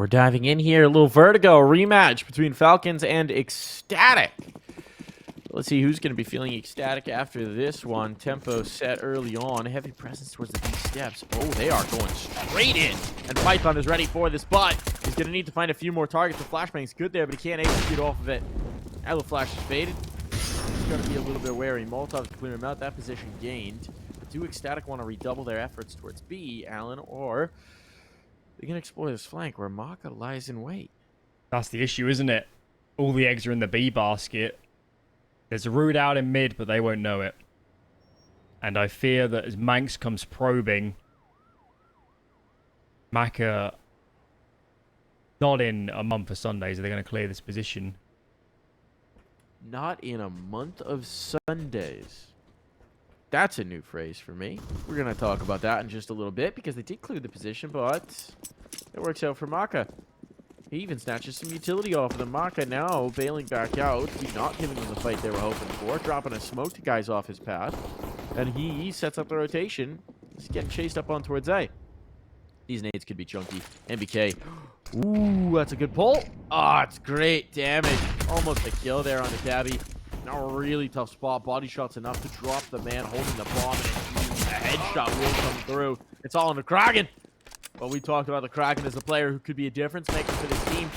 we're diving in here. A little Vertigo rematch between Falcons and ECSTATIC. Let's see who's going to be feeling ecstatic after this one. Tempo set early on. Heavy presence towards the deep steps. Oh, they are going straight in. And Python is ready for this, but he's going to need to find a few more targets. The flashbang's good there, but he can't execute off of it. Now the flash is faded. He's going to be a little bit wary. Molotov to clear him out. That position gained. But do ECSTATIC want to redouble their efforts towards B, Alan, or they can explore this flank where mAka lies in wait? That's the issue, isn't it? All the eggs are in the B basket. There's a route out in mid, but they won't know it. And I fear that as Manx comes probing, mAka, not in a month of Sundays, are they going to clear this position? Not in a month of Sundays. That's a new phrase for me. We're going to talk about that in just a little bit because they did clear the position, but it works out for mAka. He even snatches some utility off of the mAka now, bailing back out. He's not giving them the fight they were hoping for, dropping a smoke to guys off his path. And he sets up the rotation. He's getting chased up on towards A. These nades could be chunky. MBK. Ooh, that's a good pull. Ah, it's great damage. Almost a kill there on the Cabby. Now a really tough spot. Body shot's enough to drop the man holding the bomb. And a headshot will come through. It's all on the Kraken. Well, we talked about the Kraken as a player who could be a difference maker for this team.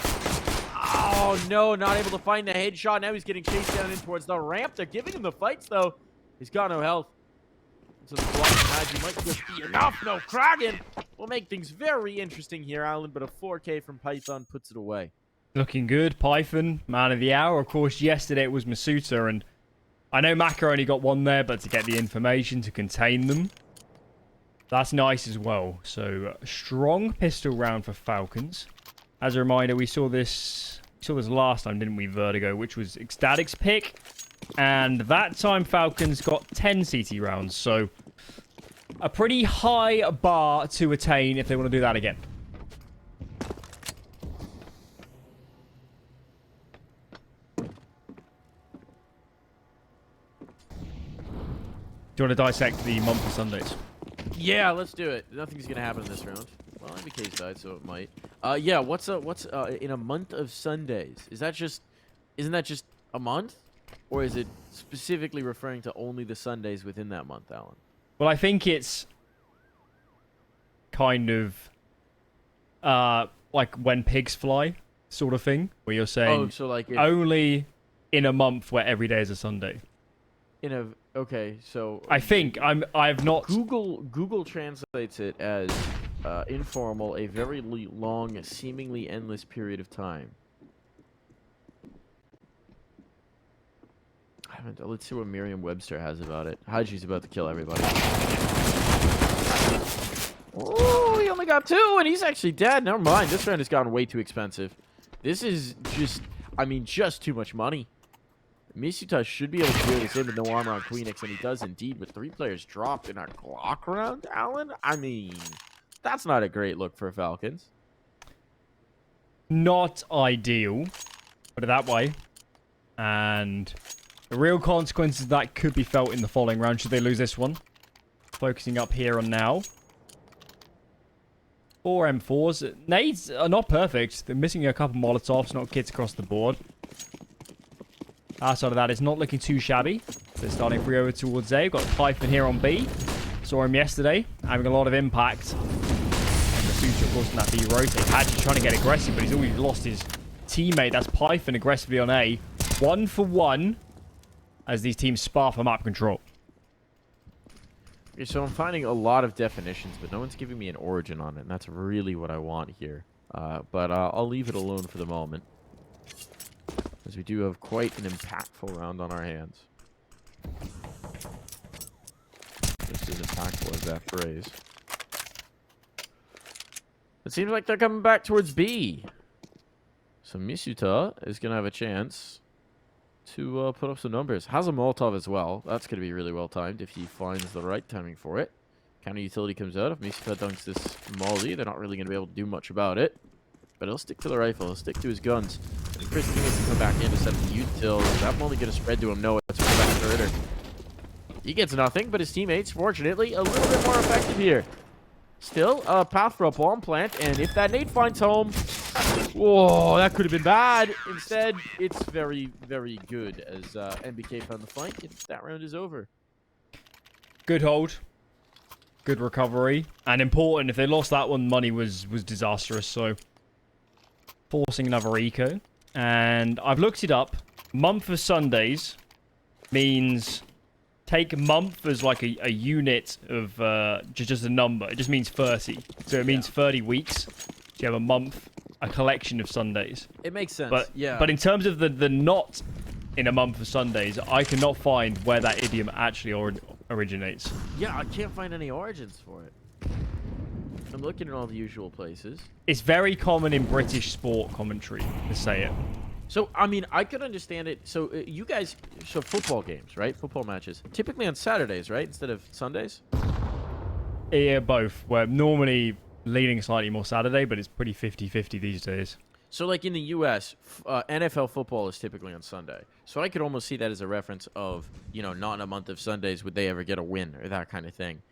Oh, no, not able to find the headshot. Now he's getting chased down in towards the ramp. They're giving him the fights, though. He's got no health. So the Falcon-hAdji might just be enough. No, Kraken will make things very interesting here, Alan, but a 4K from Python puts it away. Looking good. Python, man of the hour. Of course, yesterday it was misutaaa, and I know mAka only got one there, but to get the information to contain them, that's nice as well. So, strong pistol round for Falcons. As a reminder, we saw this last time, didn't we, Vertigo, which was ECSTATIC's pick. And that time, Falcons got 10 CT rounds. So, a pretty high bar to attain if they want to do that again. Do you want to dissect the month of Sundays? Yeah, let's do it. Nothing's gonna happen in this round. Well, MBK's died, so it might. Yeah. What's in a month of Sundays? Isn't that just a month, or is it specifically referring to only the Sundays within that month, Alan? Well, I think it's kind of like when pigs fly, sort of thing, where you're saying so like only in a month where every day is a Sunday. Okay, so I think I've not. Google translates it as informal, a very long, seemingly endless period of time. I haven't. Let's see what Merriam-Webster has about it. Hadji's about to kill everybody. Oh, he only got 2, and he's actually dead. Never mind. This round has gotten way too expensive. This is just, just too much money. misutaaa should be able to clear this in with no armor on Queenix, and he does indeed, but 3 players dropped in a Glock round, Alan? I mean, that's not a great look for Falcons. Not ideal, put it that way. And the real consequences of that could be felt in the following round should they lose this one. Focusing up here on now. 4 M4s. Nades are not perfect. They're missing a couple Molotovs, not kits across the board. Outside of that, it's not looking too shabby. They're starting free over towards A. We've got Python here on B. Saw him yesterday, having a lot of impact. And the future, of course, in that B rotate. Hadji trying to get aggressive, but he's already lost his teammate. That's Python aggressively on A. 1 for 1 as these teams spar for map control. Okay, so I'm finding a lot of definitions, but no one's giving me an origin on it, and that's really what I want here. But I'll leave it alone for the moment, as we do have quite an impactful round on our hands. Just as impactful as that phrase. It seems like they're coming back towards B. So misutaaa is going to have a chance to put up some numbers. Has a Molotov as well. That's going to be really well timed if he finds the right timing for it. Counter utility comes out. If misutaaa dunks this molly, they're not really going to be able to do much about it. But he'll stick to the rifle. He'll stick to his guns. I think Chris needs to come back in to set up the util. That only going to spread to him. No, it's going back to Ritter. He gets nothing, but his teammates, fortunately, a little bit more effective here. Still, a path for a bomb plant, and if that nade finds home, Whoa, that could have been bad. Instead, it's very, very good as MBK found the flank, and that round is over. Good hold. Good recovery. And important, if they lost that one, money was disastrous. So, forcing another eco. And I've looked it up. Month of Sundays means... Take month as like a unit of just a number. It just means 30. So it means 30 weeks. So you have a month, a collection of Sundays. It makes sense, But, yeah. But in terms of the not in a month of Sundays, I cannot find where that idiom actually originates. Yeah, I can't find any origins for it. I'm looking at all the usual places. It's very common in British sport commentary to say it. So, I mean, I could understand it. So, you guys, so football games, right? Football matches. Typically on Saturdays, right? Instead of Sundays? Yeah, both. We're normally leaning slightly more Saturday, but it's pretty 50-50 these days. So, like in the U.S., NFL football is typically on Sunday. So, I could almost see that as a reference of, you know, not in a month of Sundays would they ever get a win or that kind of thing.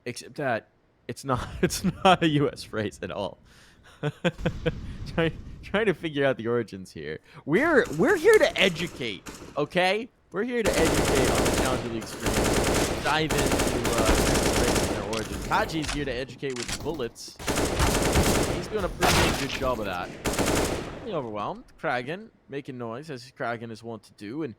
Except that it's not a U.S. phrase at all. Trying to figure out the origins here. We're here to educate, okay? We're here to educate on the Counter League stream. Dive into their origins. Hadji's here to educate with bullets. He's doing a pretty good job of that. Really overwhelmed. Kragan making noise as Kragan is wont to do, and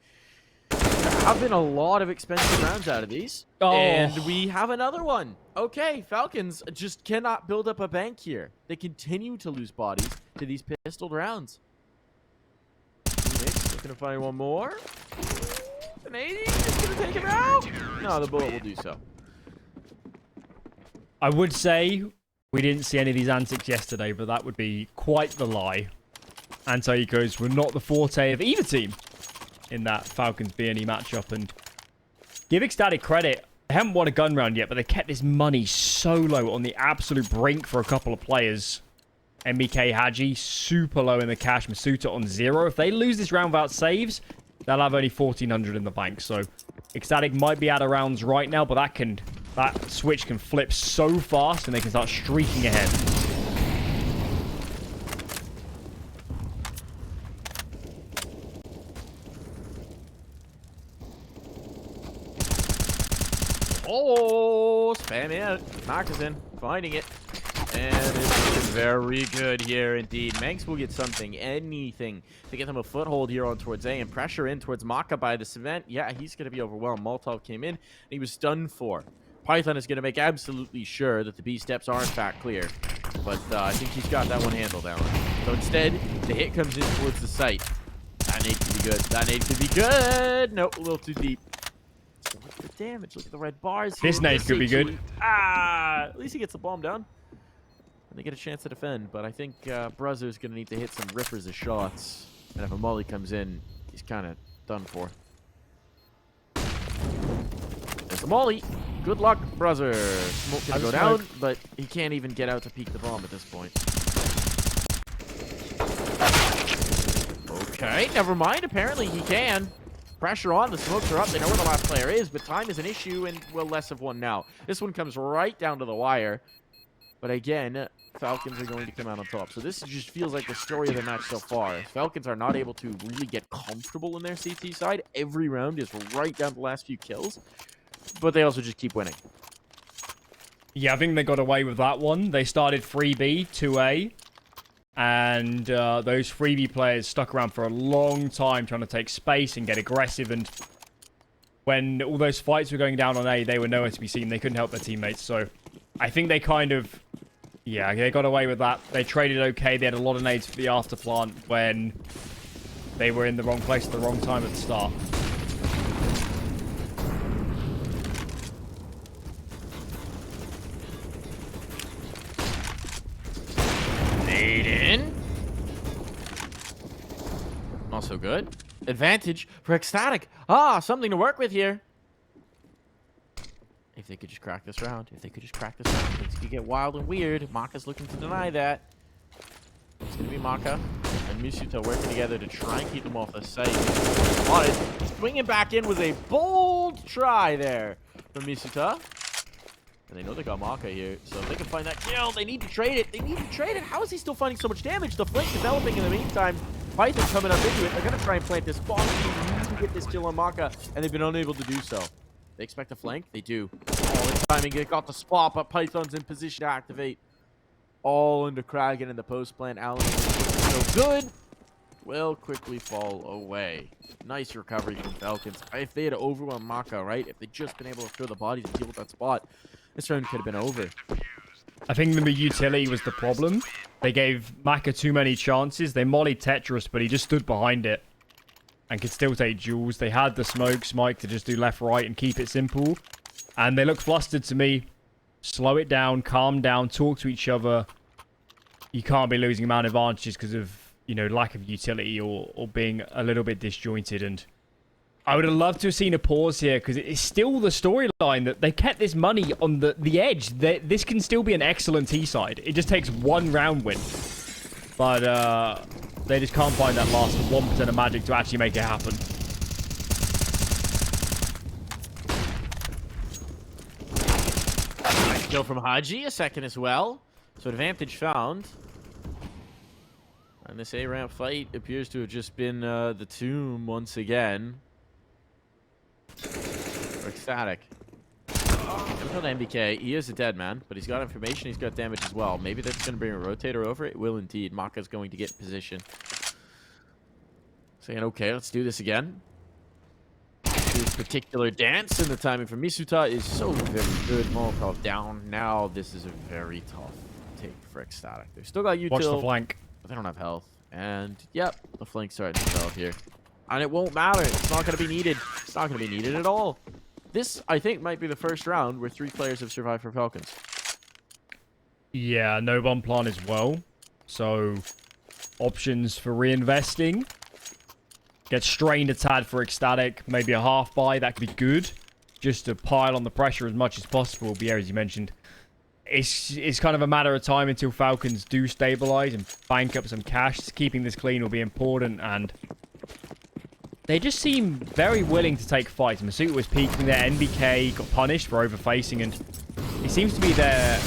there have been a lot of expensive rounds out of these. Oh. And we have another one. Okay, Falcons just cannot build up a bank here. They continue to lose bodies to these pistoled rounds. Phoenix looking to find one more. An 80 is going to take him out. No, the bullet will do so. I would say we didn't see any of these antics yesterday, but that would be quite the lie. Anti-ecos were not the forte of either team in that Falcons BNE matchup, and give ECSTATIC credit, they haven't won a gun round yet, but they kept this money so low on the absolute brink for a couple of players. MBK-hAdji super low in the cash, misutaaa on 0. If they lose this round without saves, they'll have only 1,400 in the bank. So ECSTATIC might be out of rounds right now, but that switch can flip so fast and they can start streaking ahead. Oh, spam it. Marcus in, finding it. And it's very good here indeed. Manx will get something, anything, to get them a foothold here on towards A and pressure in towards Maka by the cement. Yeah, he's going to be overwhelmed. Molotov came in, and he was stunned for. Python is going to make absolutely sure that the B steps are in fact clear. But I think he's got that one handled down. So instead, the hit comes in towards the site. That nade could be good. That nade could be good. Nope, a little too deep. Look at the damage. Look at the red bars. This nade could be good. Ah, at least he gets the bomb down. And they get a chance to defend, but I think Bruzzer's going to need to hit some rippers of shots. And if a molly comes in, he's kind of done for. There's the molly. Good luck, Bruzzer. Smoke going to go down, but he can't even get out to peek the bomb at this point. Okay, never mind. Apparently he can. Pressure on. The smokes are up. They know where the last player is, but time is an issue, and well, less of one now. This one comes right down to the wire. But again, Falcons are going to come out on top. So this just feels like the story of the match so far. Falcons are not able to really get comfortable in their CT side. Every round is right down to the last few kills. But they also just keep winning. Yeah, I think they got away with that one. They started 3B, 2A. And those 3B players stuck around for a long time trying to take space and get aggressive. And when all those fights were going down on A, they were nowhere to be seen. They couldn't help their teammates. So I think they kind of... Yeah, they got away with that. They traded okay. They had a lot of nades for the after plant when they were in the wrong place at the wrong time at the start. Nade in. Also good. Advantage for ECSTATIC. Ah, something to work with here. If they could just crack this round. If they could just crack this round. Things could get wild and weird. Maka's looking to deny that. It's going to be Maka and misutaaa working together to try and keep them off the site. Swinging back in was a bold try there from misutaaa. And they know they got Maka here, so if they can find that kill, they need to trade it. They need to trade it. How is he still finding so much damage? The flank developing in the meantime. Python coming up into it. They're going to try and plant this bomb. They need to get this kill on Maka, and they've been unable to do so. They expect a flank? They do. Oh, the timing. It got the spot, but Python's in position to activate. All into Kraken in the post plant. Allen so good. Will quickly fall away. Nice recovery from Falcons. If they had overwhelmed Maka, right? If they'd just been able to throw the bodies and deal with that spot, this round could have been over. I think the utility was the problem. They gave Maka too many chances. They mollied Tetris, but he just stood behind it and could still take duels. They had the smoke Smike to just do left, right, and keep it simple. And they look flustered to me. Slow it down, calm down, talk to each other. You can't be losing amount of advantages because of, you know, lack of utility or being a little bit disjointed. And I would have loved to have seen a pause here because it's still the storyline that they kept this money on the edge. This can still be an excellent T-side. It just takes one round win. But they just can't find that last 1% of magic to actually make it happen. Nice kill from Hadji, a second as well. So advantage found. And this A-ramp fight appears to have just been the tomb once again. For ECSTATIC. Coming on MBK, he is a dead man, but he's got information, he's got damage as well. Maybe that's going to bring a rotator over. It will indeed. Maka's going to get in position. Saying, okay, let's do this again. This particular dance, and the timing from misutaaa is so very good. Molotov down. Now this is a very tough take for ECSTATIC. They've still got util. Watch the flank. But they don't have health. And, yep, the flank's starting to develop here. And it won't matter. It's not going to be needed. It's not going to be needed at all. This, I think, might be the first round where 3 players have survived for Falcons. Yeah, no bomb plan as well. So, options for reinvesting. Get strained a tad for ECSTATIC. Maybe a half buy. That could be good. Just to pile on the pressure as much as possible. But yeah, as you mentioned, it's kind of a matter of time until Falcons do stabilize and bank up some cash. Keeping this clean will be important, and they just seem very willing to take fights. misutaaa was peeking there. NBK got punished for overfacing, and it seems to be their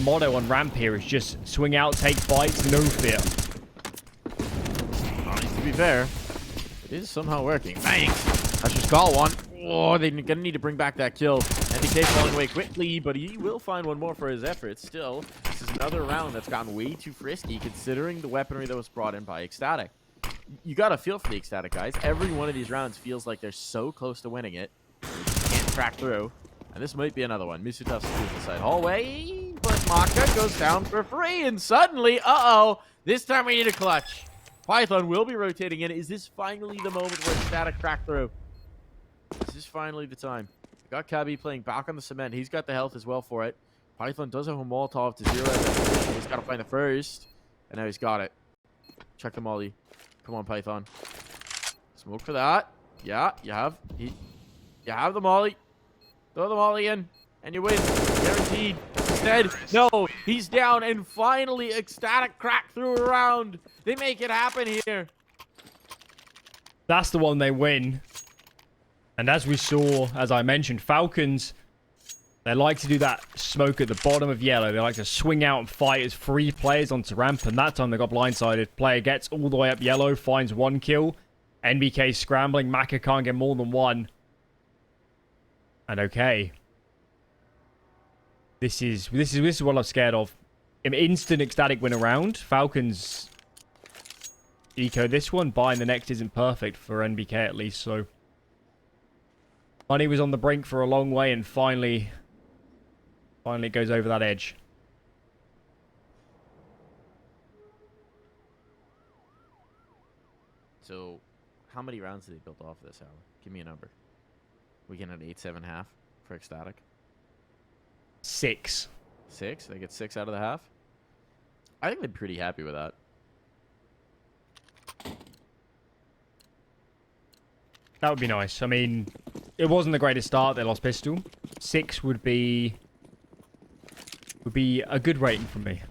motto on ramp here is just swing out, take fights, no fear. To be fair, it is somehow working. Thanks. That's just got one. Oh, they're going to need to bring back that kill. NBK falling away quickly, but he will find one more for his efforts. Still, this is another round that's gotten way too frisky considering the weaponry that was brought in by ECSTATIC. You got to feel for the ECSTATIC guys. Every one of these rounds feels like they're so close to winning it. They can't crack through. And this might be another one. misutaaa through the side hallway, but Maka goes down for free. And suddenly, this time we need a clutch. Python will be rotating in. Is this finally the moment where ECSTATIC crack through? This is finally the time. Got Cabbi playing back on the cement. He's got the health as well for it. Python does have a Molotov to 0. He's got to find the first. And now he's got it. Check the molly. Come on, Python. Smoke for that. Yeah, you have the molly. Throw the molly in. And you win. Guaranteed. Instead, no. He's down. And finally, ECSTATIC crack through a round. They make it happen here. That's the one they win. And as we saw, as I mentioned, Falcons, they like to do that smoke at the bottom of yellow. They like to swing out and fight as 3 players onto ramp. And that time they got blindsided. Player gets all the way up yellow, finds 1 kill. NBK scrambling. Maka can't get more than 1. And okay. This is what I'm scared of. An instant ECSTATIC win around. Falcons eco this one. Buying the next isn't perfect for NBK at least, so money was on the brink for a long way, and finally it goes over that edge. So, how many rounds did they build off this, Alan? Give me a number. We get an 8.5 for ECSTATIC. 6. 6? They get 6 out of the half? I think they're pretty happy with that. That would be nice. I mean, it wasn't the greatest start. They lost pistol. 6 would be a good rating from me.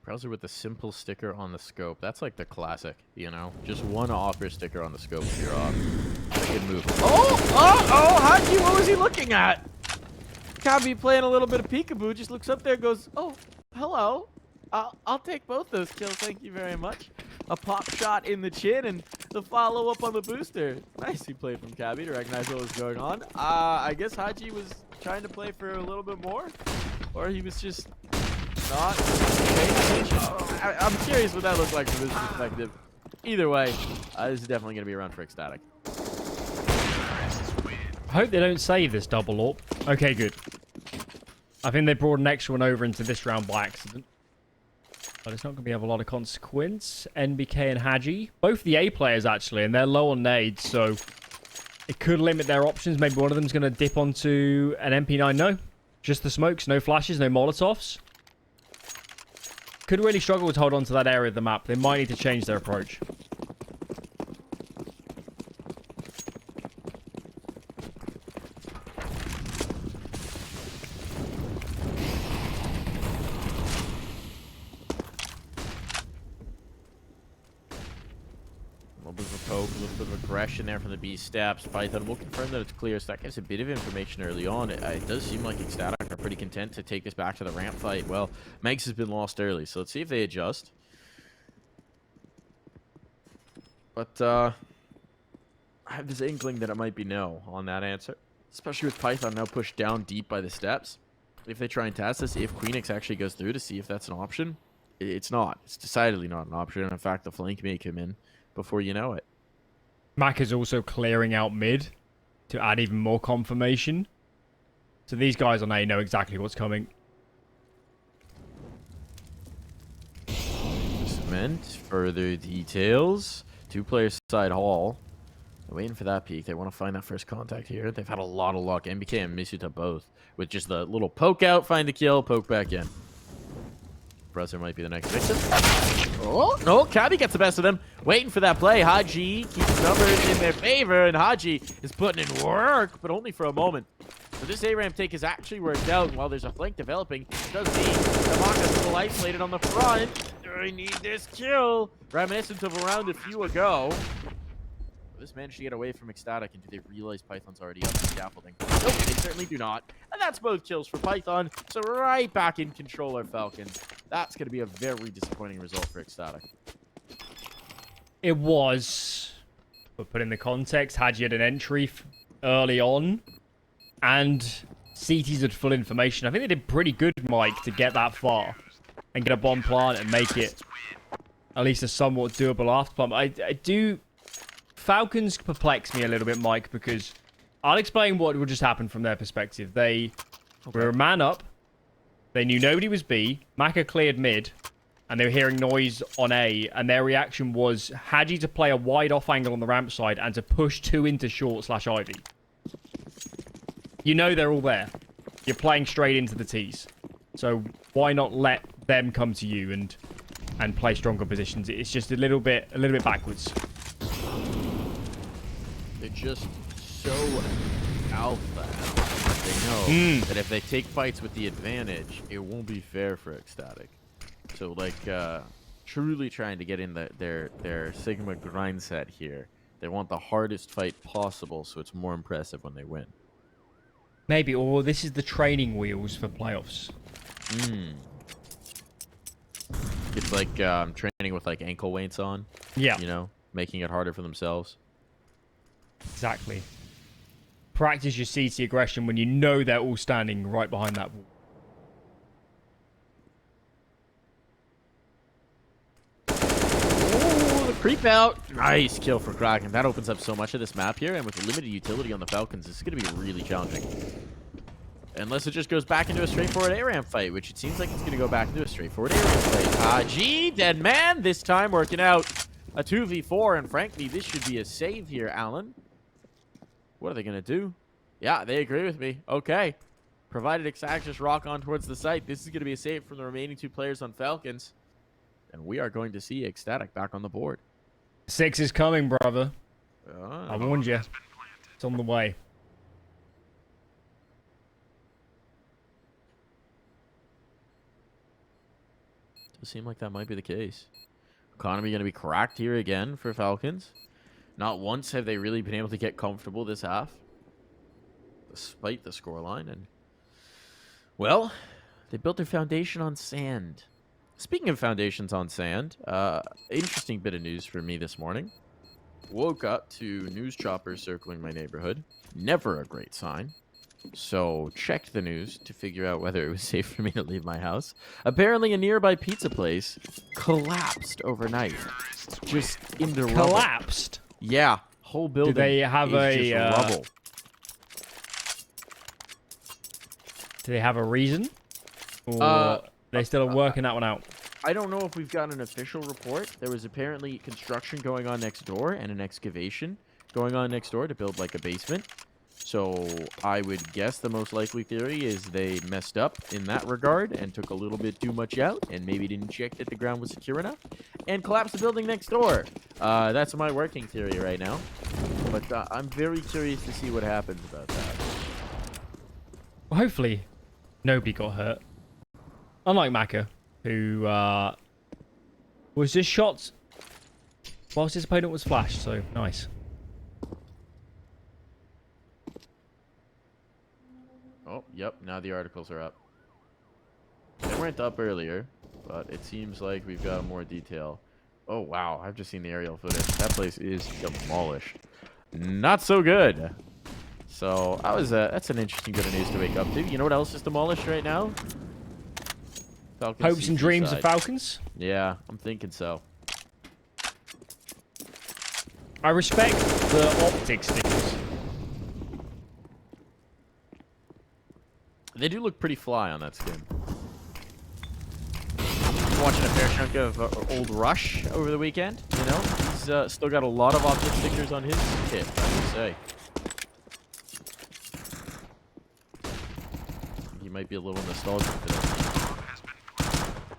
Browser with the simple sticker on the scope. That's like the classic, you know? Just one offer sticker on the scope if you're off. Good move. Hadji, what was he looking at? Cabbi playing a little bit of peekaboo, just looks up there and goes, oh, hello. I'll take both those kills, thank you very much. A pop shot in the chin and the follow-up on the booster. Nicely played from Cabbi to recognize what was going on. I guess Hadji was trying to play for a little bit more, or he was just not paying attention. I'm curious what that looked like from his perspective. Either way, this is definitely going to be a run for ECSTATIC. I hope they don't save this double AWP. Okay, good. I think they brought an extra one over into this round by accident. But it's not going to have a lot of consequence. NBK and Hadji. Both the A players, actually, and they're low on nades, so it could limit their options. Maybe one of them's going to dip onto an MP9. No. Just the smokes. No flashes, no Molotovs. Could really struggle to hold on to that area of the map. They might need to change their approach. A little bit of aggression there from the B steps. Python will confirm that it's clear, so that gives a bit of information early on. It does seem like ECSTATIC are pretty content to take this back to the ramp fight. Well, Megs has been lost early, so let's see if they adjust. But I have this inkling that it might be no on that answer, especially with Python now pushed down deep by the steps. If they try and test this, if Queenix actually goes through to see if that's an option, it's not. It's decidedly not an option. In fact, the flank may come in before you know it. Mac is also clearing out mid to add even more confirmation. So these guys on A know exactly what's coming. Cement, further details. 2 players side hall. They're waiting for that peek. They want to find that first contact here. They've had a lot of luck. NBK and misutaaa both. With just the little poke out, find the kill, poke back in. Browser might be the next victim. Oh, no, Cabbi gets the best of them. Waiting for that play. Hadji keeps numbers in their favor, and Hadji is putting in work, but only for a moment. So this A-ramp take has actually worked out, and while there's a flank developing, it does mean Tamaka's a little isolated on the front. I need this kill. Reminiscent of a round a few ago. This managed to get away from ECSTATIC, and do they realize Python's already up the scaffolding? Nope, they certainly do not. And that's both kills for Python, so right back in control are Falcons. That's going to be a very disappointing result for ECSTATIC. It was. But put in the context, Hadji had an entry early on, and CT's had full information. I think they did pretty good, Mike, to get that far and get a bomb plant and make it at least a somewhat doable after pump. I do... Falcons perplex me a little bit, Mike, because I'll explain what would just happen from their perspective. They were a man up. They knew nobody was B. Maka cleared mid, and they were hearing noise on A, and their reaction was Hadji to play a wide off angle on the ramp side and to push 2 into short / Ivy. You know they're all there. You're playing straight into the T's. So why not let them come to you and play stronger positions? It's just a little bit backwards. They're just so alpha. They know that if they take fights with the advantage, it won't be fair for ECSTATIC. So, like, truly trying to get in their Sigma grind set here. They want the hardest fight possible, so it's more impressive when they win. Maybe, or this is the training wheels for playoffs. It's like training with, like, ankle weights on. Yeah. You know, making it harder for themselves. Exactly. Practice your CT aggression when you know they're all standing right behind that wall. Oh, the creep out. Nice kill for Kraken. That opens up so much of this map here, and with the limited utility on the Falcons, this is going to be really challenging. Unless it just goes back into a straightforward A-ramp fight, which it seems like it's going to go back into a straightforward A-ramp fight. G, dead man, this time working out. A 2v4, and frankly, this should be a save here, Alan. What are they going to do? Yeah, they agree with me. Okay. Provided ECSTATIC just rock on towards the site, this is going to be a save from the remaining 2 players on Falcons. And we are going to see ECSTATIC back on the board. 6 is coming, brother. I warned you. It's on the way. Does seem like that might be the case. Economy going to be cracked here again for Falcons. Not once have they really been able to get comfortable this half, despite the scoreline. And, well, they built their foundation on sand. Speaking of foundations on sand, interesting bit of news for me this morning. Woke up to news choppers circling my neighborhood. Never a great sign. So checked the news to figure out whether it was safe for me to leave my house. Apparently a nearby pizza place collapsed overnight. Just into rubble. Collapsed? Yeah. Whole building. Do they have just rubble. Do they have a reason? Or they still are working that one out? I don't know if we've got an official report. There was apparently construction going on next door and an excavation going on next door to build like a basement. So I would guess the most likely theory is they messed up in that regard and took a little bit too much out and maybe didn't check that the ground was secure enough and collapsed the building next door. That's my working theory right now. But I'm very curious to see what happens about that. Well, hopefully nobody got hurt. Unlike Maka, who was just shot whilst his opponent was flashed, so nice. Oh, yep, now the articles are up. They weren't up earlier, but it seems like we've got more detail. Oh, wow, I've just seen the aerial footage. That place is demolished. Not so good. So, that's an interesting bit of news to wake up to. You know what else is demolished right now? Falcons Hopes and dreams of Falcons? Yeah, I'm thinking so. I respect the optic stickers. They do look pretty fly on that skin. Watching a fair chunk of old Rush over the weekend, you know? He's still got a lot of optic stickers on his kit, I would say. He might be a little nostalgic today.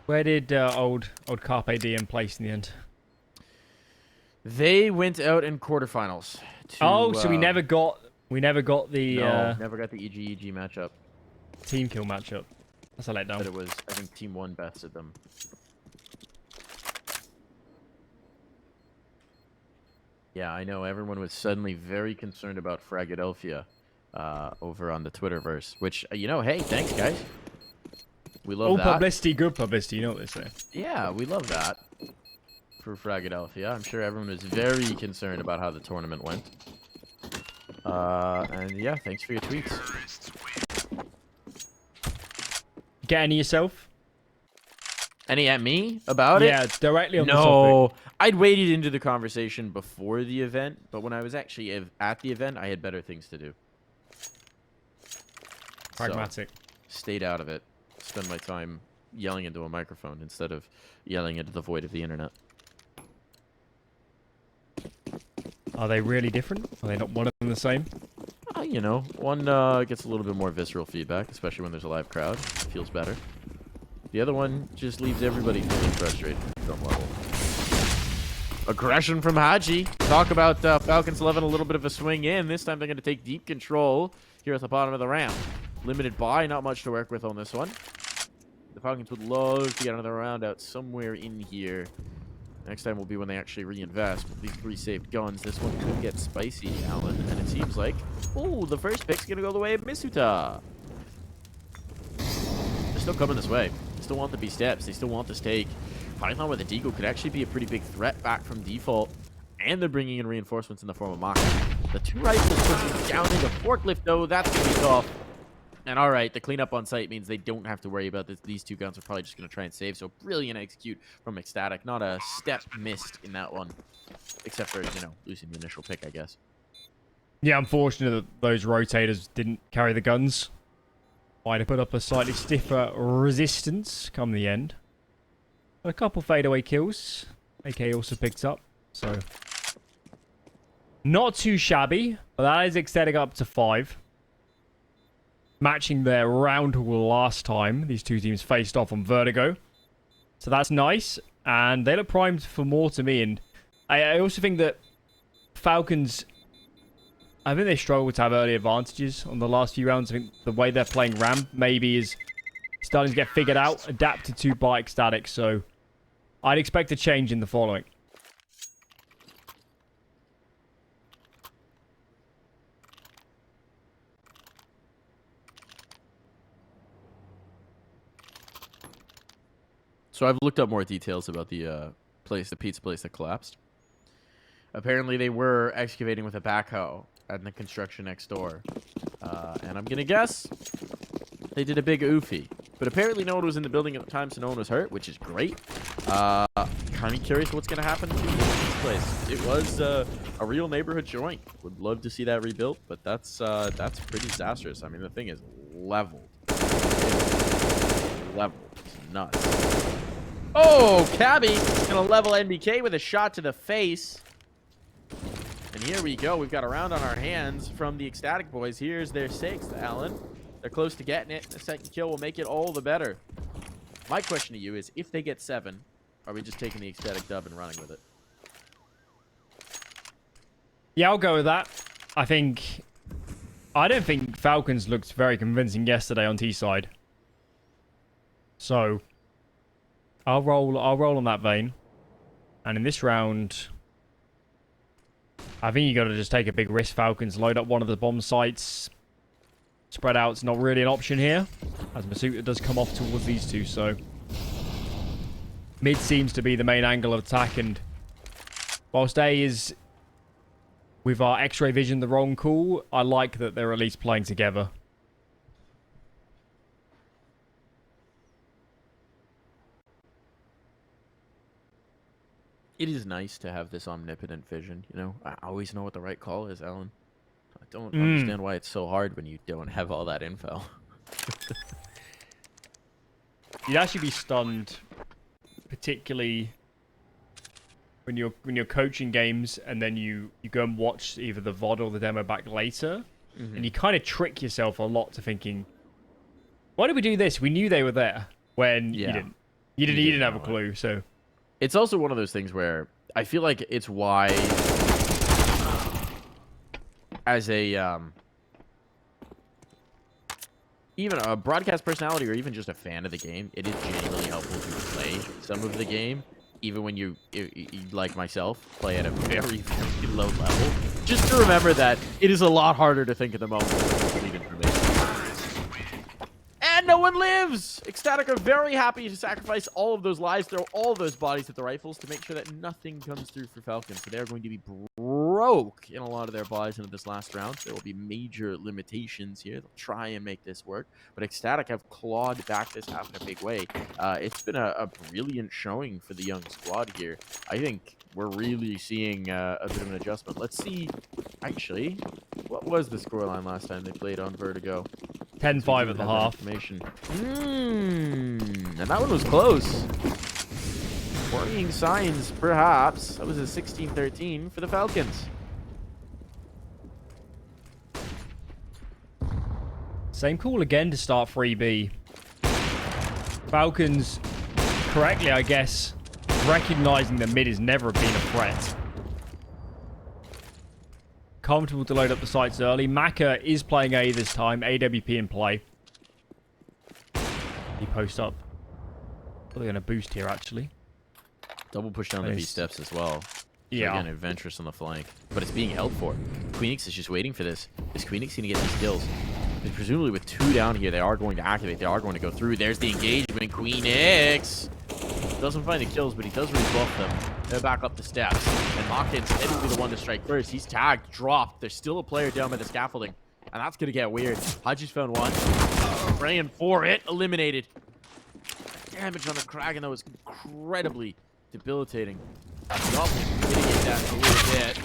Where did old Carpe Diem place in the end? They went out in quarterfinals. To, so we never got the no, never got the EG matchup. Team kill matchup. That's a letdown. But it was, I think, Team 1 bested them. Yeah, I know. Everyone was suddenly very concerned about Fragadelphia over on the Twitterverse, which, you know, hey, thanks, guys. We love that. All publicity, good publicity. You know what they say. Yeah, we love that for Fragadelphia. I'm sure everyone was very concerned about how the tournament went. And yeah, thanks for your tweets. Get any yourself? Any at me about it? Yeah, directly on the No, topic. I'd waded into the conversation before the event, but when I was actually at the event, I had better things to do. Pragmatic. So, stayed out of it. Spend my time yelling into a microphone instead of yelling into the void of the internet. Are they really different? Are they not one of them the same? You know, one gets a little bit more visceral feedback, especially when there's a live crowd. It feels better. The other one just leaves everybody feeling frustrated at some level. Aggression from Hadji. Talk about Falcons 11, a little bit of a swing in. This time they're going to take deep control here at the bottom of the ramp. Limited buy, not much to work with on this one. The Falcons would love to get another round out somewhere in here. Next time will be when they actually reinvest. With these 3 saved guns, this one could get spicy, Alan. And it seems like, oh, the first pick's going to go the way of misutaaa. They're still coming this way. They still want the B steps. They still want this take. Python with a Deagle could actually be a pretty big threat back from default. And they're bringing in reinforcements in the form of Maka. The 2 rifles pushing down into forklift, though. That's going to be tough. And all right, the cleanup on site means they don't have to worry about this. These 2 guns are probably just going to try and save. So brilliant execute from ECSTATIC. Not a step missed in that one. Except for, you know, losing the initial pick, I guess. Yeah, unfortunate that those rotators didn't carry the guns. Why to put up a slightly stiffer resistance come the end. But a couple fadeaway kills. AK also picked up. So not too shabby. But that is ECSTATIC up to 5. Matching their round last time these 2 teams faced off on Vertigo. So that's nice. And they look primed for more to me. And I also think that Falcons, I think they struggle to have early advantages on the last few rounds. I think the way they're playing ramp maybe is starting to get figured out, adapted to by ECSTATIC. So I'd expect a change in the following. So I've looked up more details about the pizza place that collapsed. Apparently, they were excavating with a backhoe at the construction next door. And I'm going to guess they did a big oofy. But apparently, no one was in the building at the time, so no one was hurt, which is great. Kind of curious what's going to happen to this place. It was a real neighborhood joint. Would love to see that rebuilt, but that's pretty disastrous. I mean, the thing is leveled. Leveled. It's nuts. Oh, Cabbi going to level NBK with a shot to the face. And here we go. We've got a round on our hands from the ECSTATIC boys. Here's their 6th, Alan. They're close to getting it. The second kill will make it all the better. My question to you is, if they get 7, are we just taking the ECSTATIC dub and running with it? Yeah, I'll go with that. I don't think Falcons looked very convincing yesterday on T-side. So, I'll roll on that vein. And in this round, I think you got to just take a big risk, Falcons. Load up one of the bomb sites. Spread out's not really an option here, as misutaaa does come off towards these two, so mid seems to be the main angle of attack, and whilst A is, with our X-ray vision, the wrong call, I like that they're at least playing together. It is nice to have this omnipotent vision, you know? I always know what the right call is, Alan. I don't understand why it's so hard when you don't have all that info. You'd actually be stunned, particularly when you're coaching games and then you go and watch either the VOD or the demo back later, and you kind of trick yourself a lot to thinking, why did we do this? We knew they were there when you didn't. You didn't have a clue. So it's also one of those things where I feel like it's wise as a even a broadcast personality or even just a fan of the game, it is genuinely helpful to play some of the game, even when you like myself, play at a very, very low level. Just to remember that it is a lot harder to think at the moment than even for me. And no one lives! ECSTATIC are very happy to sacrifice all of those lives, throw all of those bodies at the rifles to make sure that nothing comes through for Falcons. So they're going to be broke in a lot of their buys into this last round. There will be major limitations here. They'll try and make this work. But ECSTATIC have clawed back this half in a big way. It's been a brilliant showing for the young squad here. I think we're really seeing a bit of an adjustment. Let's see, actually, what was the scoreline last time they played on Vertigo? 10-5 at the half. And that one was close. Worrying signs, perhaps. That was a 16-13 for the Falcons. Same call again to start 3B. Falcons, correctly, I guess, recognizing that mid has never been a threat. Comfortable to load up the sites early. Maka is playing A this time. AWP in play. He post up. Well, they're going to boost here, actually. Double push down the B steps as well. Yeah. So again, adventurous on the flank. But it's being held for. Queenix is just waiting for this. Is Queenix going to get these kills? And presumably with 2 down here, they are going to activate. They are going to go through. There's the engagement. Queenix doesn't find the kills, but he does rebuff them. They're back up the steps. And Maka instead will be the one to strike first. He's tagged, dropped. There's still a player down by the scaffolding. And that's going to get weird. Hadji's found one. Praying for it. Eliminated. Damage on the Kraken, though, is incredibly debilitating. Mitigate that a little bit.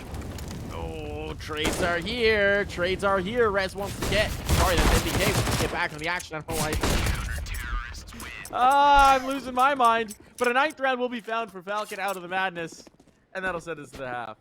Oh, trades are here. Trades are here. Rez wants to get. Sorry, that's NBK wants to get back on the action. I don't know why. I'm losing my mind. But a 9th round will be found for Falcon out of the madness. And that'll send us to the half.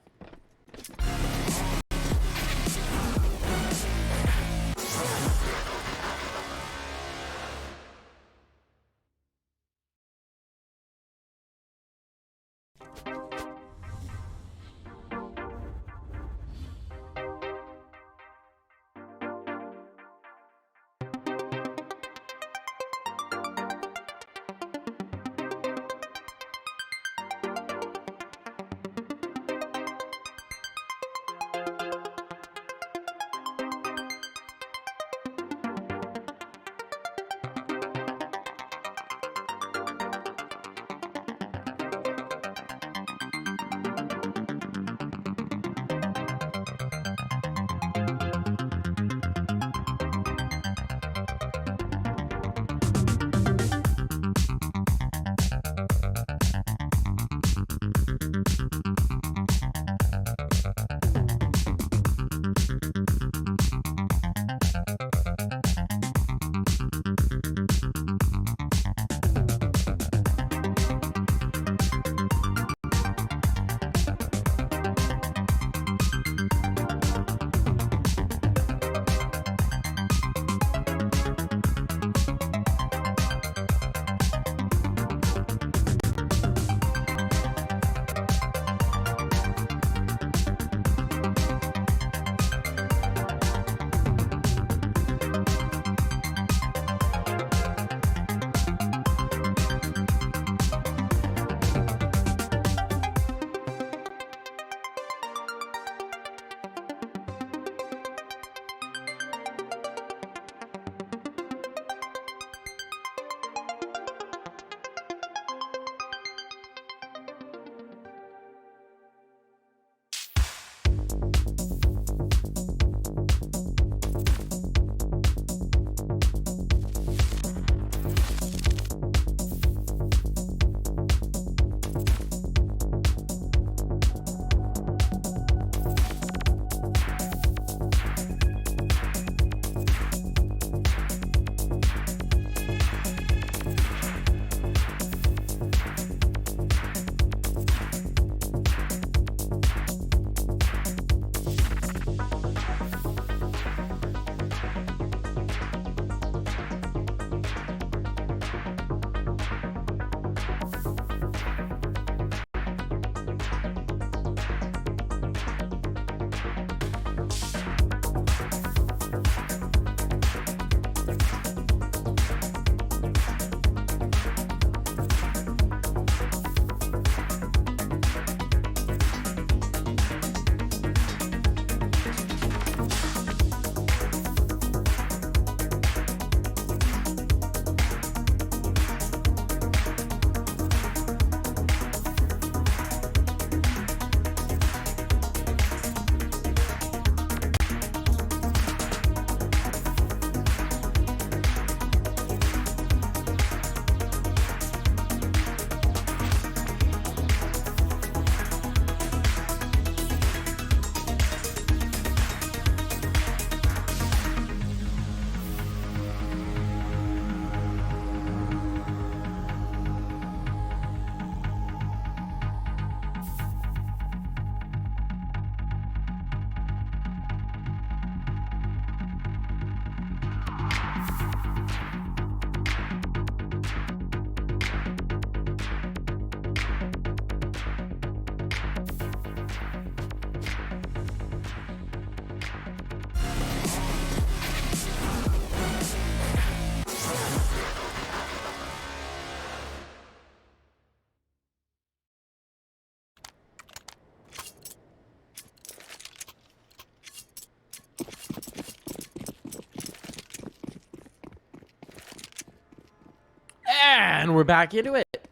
And we're back into it.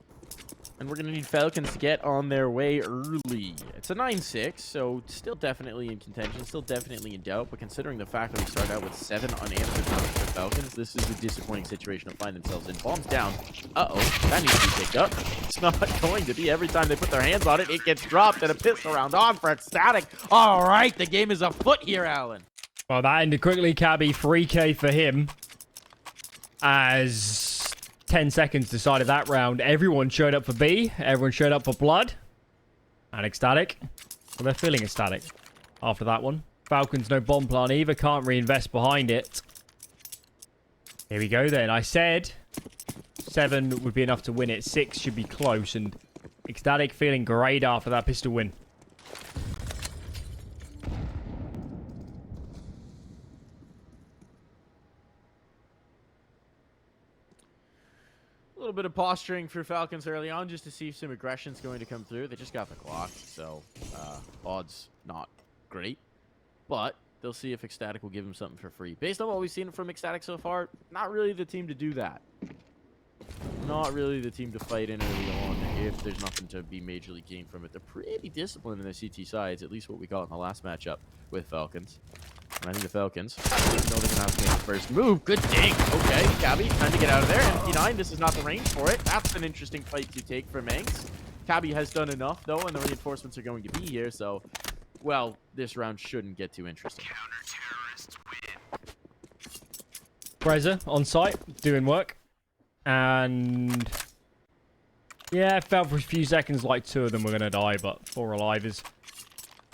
And we're going to need Falcons to get on their way early. It's a 9-6, so still definitely in contention, still definitely in doubt. But considering the fact that we start out with 7 unanswered rounds for Falcons, this is a disappointing situation to find themselves in. Bombs down. Uh-oh, that needs to be picked up. It's not going to be. Every time they put their hands on it, it gets dropped and a pistol round on for ECSTATIC. All right, the game is afoot here, Alan. Well, that ended quickly, Cabby. 3K for him. As 10 seconds decided that round. Everyone showed up for B. Everyone showed up for Blood. And ECSTATIC. Well, they're feeling ECSTATIC after that one. Falcons, no bomb plan either. Can't reinvest behind it. Here we go then. I said 7 would be enough to win it. 6 should be close. And ECSTATIC feeling great after that pistol win. A little bit of posturing for Falcons early on just to see if some aggression's going to come through. They just got the clock, so odds not great. But they'll see if ECSTATIC will give them something for free. Based on what we've seen from ECSTATIC so far, not really the team to do that. Not really the team to fight in early on if there's nothing to be majorly gained from it. They're pretty disciplined in their CT sides, at least what we got in the last matchup with Falcons. And I think the Falcons know they're going to have to make the first move. Good ding. Okay, Cabbi, time to get out of there. MP9, this is not the range for it. That's an interesting fight to take for Manx. Cabbi has done enough, though, and the reinforcements are going to be here, so, well, this round shouldn't get too interesting. Preza on site, doing work. And yeah, it felt for a few seconds like 2 of them were going to die, but 4 alive is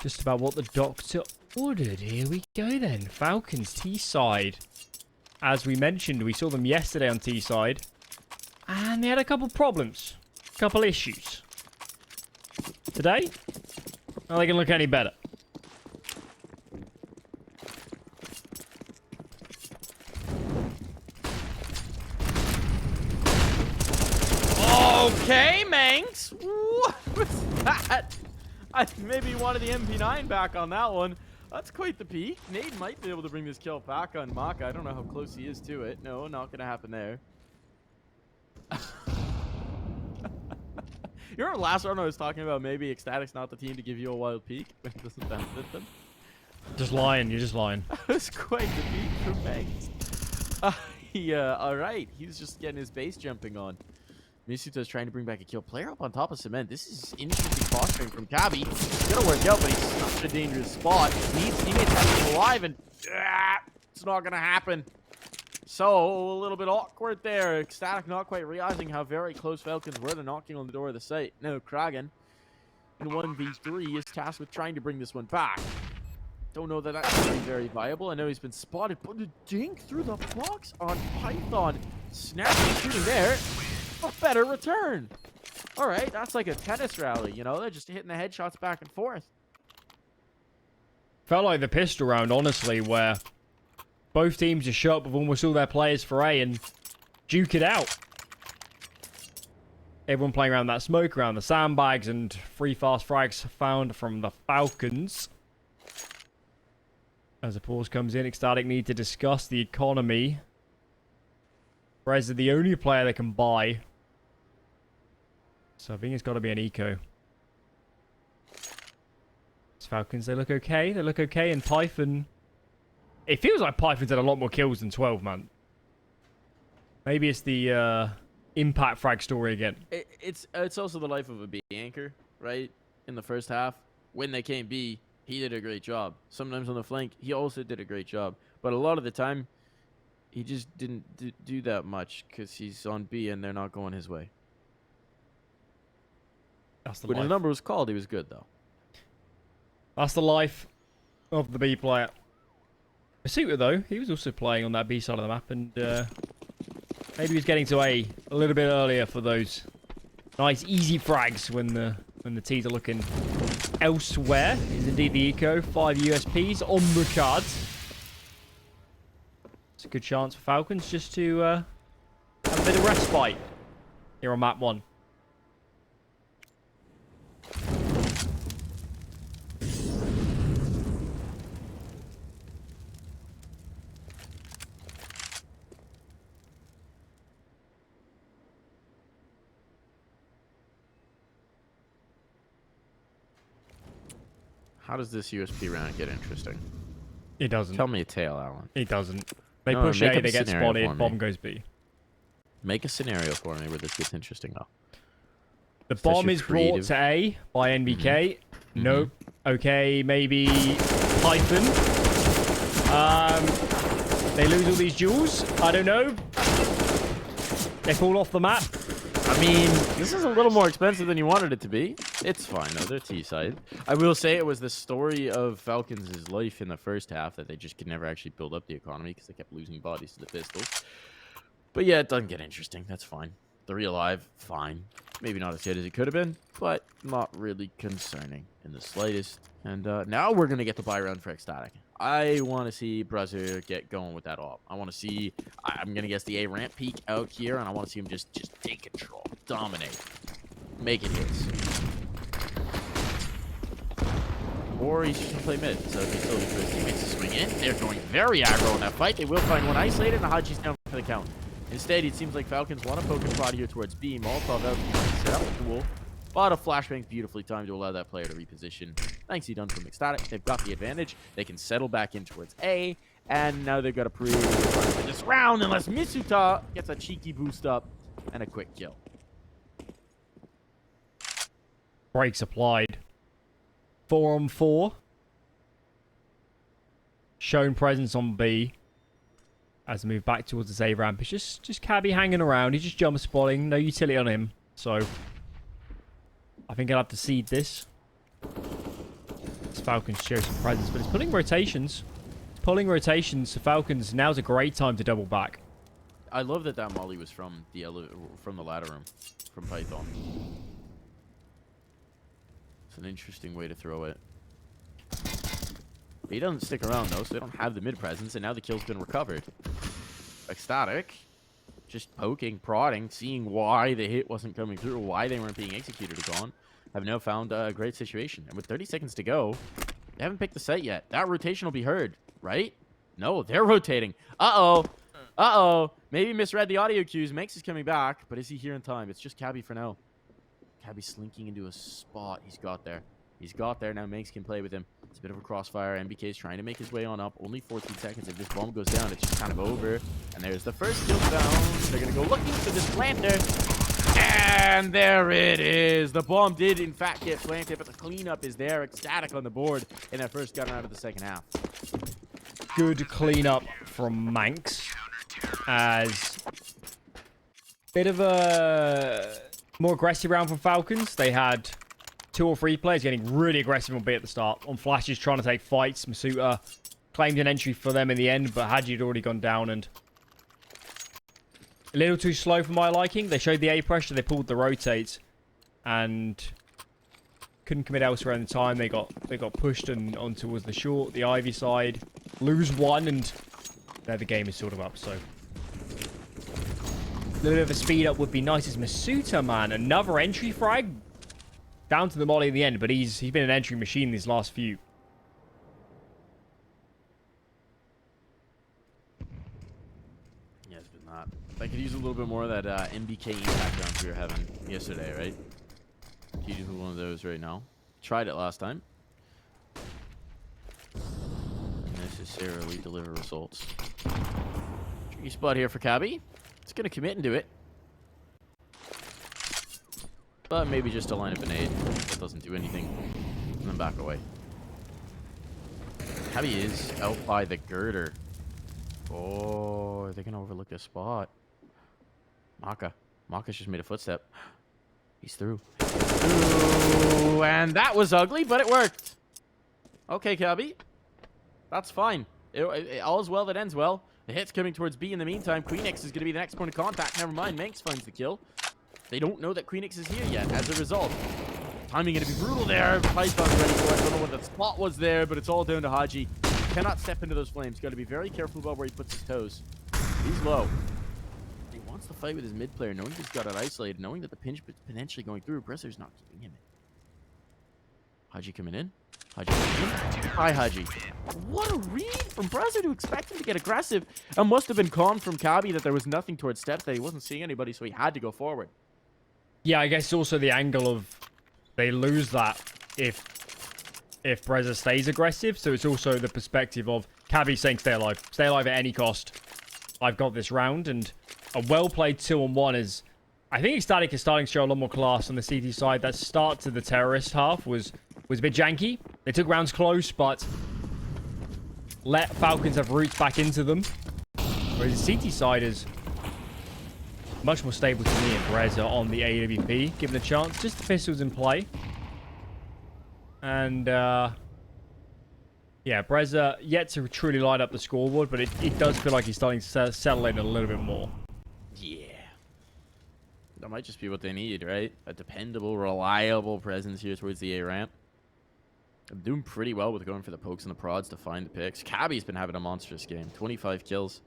just about what the doctor ordered. Here we go then. Falcons T-side. As we mentioned, we saw them yesterday on T-side. And they had a couple problems. A couple issues. Today, are they going to look any better? Okay, Manx. What was that? I maybe wanted the MP9 back on that one. That's quite the peak. Nade might be able to bring this kill back on Maka. I don't know how close he is to it. No, not going to happen there. You remember last round I was talking about maybe ECSTATIC's not the team to give you a wild peak when it doesn't benefit them? Just lying. You're just lying. That was quite the peak for Manx. Yeah, all right. He's just getting his base jumping on. misutaaa is trying to bring back a kill. Player up on top of cement. This is interesting posturing from Cabbi. It's gonna work out, but he's such a dangerous spot. Needs teammates to have him alive, and it's not gonna happen. So a little bit awkward there. ECSTATIC not quite realizing how very close Falcons were to knocking on the door of the site. No, Kragan in 1v3 is tasked with trying to bring this one back. Don't know that that's very, very viable. I know he's been spotted, but a dink through the box on Python. Snapping shooting there. A better return. All right, that's like a tennis rally, you know? They're just hitting the headshots back and forth. Felt like the pistol round, honestly, where both teams just show up with almost all their players for A and duke it out. Everyone playing around that smoke, around the sandbags, and 3 fast frags found from the Falcons. As a pause comes in, ECSTATIC need to discuss the economy. Preza the only player they can buy. So I think it's got to be an eco. These Falcons, they look okay. They look okay. And Python... It feels like Python's had a lot more kills than 12, man. Maybe it's the impact frag story again. It's also the life of a B anchor, right? In the first half, when they came B, he did a great job. Sometimes on the flank, he also did a great job. But a lot of the time, he just didn't do that much because he's on B and they're not going his way. That's the when life. his number was called, he was good, though. That's the life of the B player. misutaaa, though, he was also playing on that B side of the map, and maybe he was getting to A little bit earlier for those nice, easy frags when the T's are looking elsewhere. Is indeed the eco. 5 USPs on the cards. It's a good chance for Falcons just to have a bit of respite here on map 1. How does this USP round get interesting? It doesn't. Tell me a tale, Alan. It doesn't. They No, push make A, up they a get scenario for spotted, me. bomb goes B. Make a scenario for me where this gets interesting, though. The bomb is brought to A by NBK. Nope. Okay, maybe Python. They lose all these jewels. I don't know. They fall off the map. I mean, this is a little more expensive than you wanted it to be. It's fine, though. They're T-side. I will say it was the story of Falcons' life in the first half that they just could never actually build up the economy because they kept losing bodies to the pistols. But yeah, it doesn't get interesting. That's fine. 3 alive, fine. Maybe not as good as it could have been, but not really concerning in the slightest. And now we're going to get the buy round for ECSTATIC. I want to see Brother get going with that op. I want to see, I'm going to guess the A ramp peak out here, and I want to see him just take control, dominate, make it his. Or he's just going to play mid, so he still needs for his teammates to swing in. They're going very aggro in that fight. They will find one isolated, and HADji's down for the count. Instead, it seems like Falcons want to poke a prod here towards B. Molotov out, set up the duel. But a flashbang beautifully timed to allow that player to reposition. Nicely done from ECSTATIC. They've got the advantage. They can settle back in towards A. And now they've got a pretty good run for this round unless misutaaa gets a cheeky boost up and a quick kill. Breaks applied. 4 on 4. Shown presence on B. As they move back towards the A ramp. It's just Cabbi hanging around. He's just jump spotting. No utility on him. So I think I'll have to seed this. This Falcons show some presence, but it's pulling rotations. It's pulling rotations. So Falcons, now's a great time to double back. I love that that molly was from the ladder room, from Python. It's an interesting way to throw it. He doesn't stick around though, so they don't have the mid presence, and now the kill's been recovered. ECSTATIC, just poking, prodding, seeing why the hit wasn't coming through, why they weren't being executed upon, have now found a great situation. And with 30 seconds to go, they haven't picked the site yet. That rotation will be heard, right? No, they're rotating. Uh-oh. Uh-oh. Maybe misread the audio cues. Manx is coming back, but is he here in time? It's just Cabbi for now. Cabbi slinking into a spot. He's got there. He's got there. Now Manx can play with him. It's a bit of a crossfire. MBK is trying to make his way on up. Only 14 seconds. If this bomb goes down, it's just kind of over. And there's the first kill down. They're going to go looking for this planter. And there it is. The bomb did, in fact, get planted, but the cleanup is there. ECSTATIC on the board in that first gun out of the second half. Good cleanup from Manx. As bit of a more aggressive round from Falcons. They had 2 or 3 players getting really aggressive on B at the start. On flashes, trying to take fights. misutaaa claimed an entry for them in the end, but HADJI had already gone down and a little too slow for my liking. They showed the A pressure, they pulled the rotates, and couldn't commit elsewhere in the time. They got pushed and on towards the short, the Ivy side, lose 1, and there the game is sort of up. So a little bit of a speed up would be nice. As misutaaa, man, another entry frag. Down to the molly in the end, but he's been an entry machine these last few. Yeah, it's been that. I could use a little bit more of that MBK impact rounds we were having yesterday, right? Could use one of those right now. Tried it last time. Necessarily deliver results. Tricky spot here for Cabbi. It's going to commit and do it. But maybe just a line of an aid that doesn't do anything. And then back away. Cabbi is out by the girder. Oh, are they going to overlook this spot? Maka's just made a footstep. He's through. Ooh, and that was ugly, but it worked. Okay, Cabbi. That's fine. All's well that ends well. The hit's coming towards B in the meantime. CSGoqueenix is going to be the next point of contact. Never mind. Manx finds the kill. They don't know that CSGoqueenix is here yet. As a result, timing going to be brutal there. Python's ready for it. I don't know what that spot was there, but it's all down to HADJI. Cannot step into those flames. Got to be very careful about where he puts his toes. He's low. He wants to fight with his mid player, knowing he's got it isolated, knowing that the pinch is potentially going through. Bresser's not keeping him in. HADJI coming in. HADJI coming in. Hi, HADJI. What a read from Bresser to expect him to get aggressive. It must have been calmed from Cabbi that there was nothing towards steps, that he wasn't seeing anybody, so he had to go forward. Yeah, I guess also the angle of they lose that if if Breza stays aggressive. So it's also the perspective of CSGO saying stay alive. Stay alive at any cost. I've got this round. And a well-played 2-on-1 is... I think ECSTATIC is starting to show a lot more class on the CT side. That start to the terrorist half was a bit janky. They took rounds close, but let Falcons have roots back into them. Whereas the CT side is much more stable to me and Breza on the AWP. Given a chance, just the pistols in play. And, yeah, Breza yet to truly light up the scoreboard, but it does feel like he's starting to settle in a little bit more. Yeah. That might just be what they need, right? A dependable, reliable presence here towards the A ramp. I'm doing pretty well with going for the pokes and the prods to find the picks. CSGO's been having a monstrous game. 25 kills.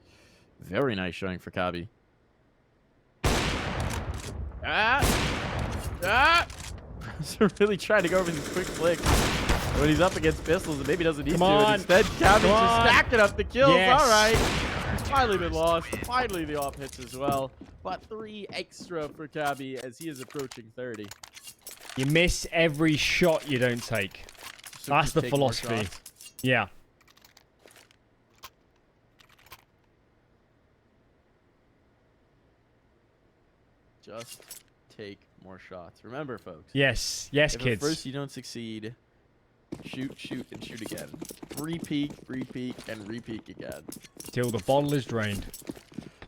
Very nice showing for CSGO. So really trying to go for these quick flicks when he's up against pistols and maybe doesn't need to. And instead, CSGO's just stacking up the kills. Yes. All right. It's finally been lost. Finally, the off hits as well. But 3 extra for CSGO as he is approaching 30. You miss every shot you don't take. So that's the philosophy. Yeah. Just take more shots. Remember, folks. Yes. Yes, if kids. At first you don't succeed, shoot, shoot, and shoot again. Re-peek, re-peek, and re-peek again. Till the bottle is drained.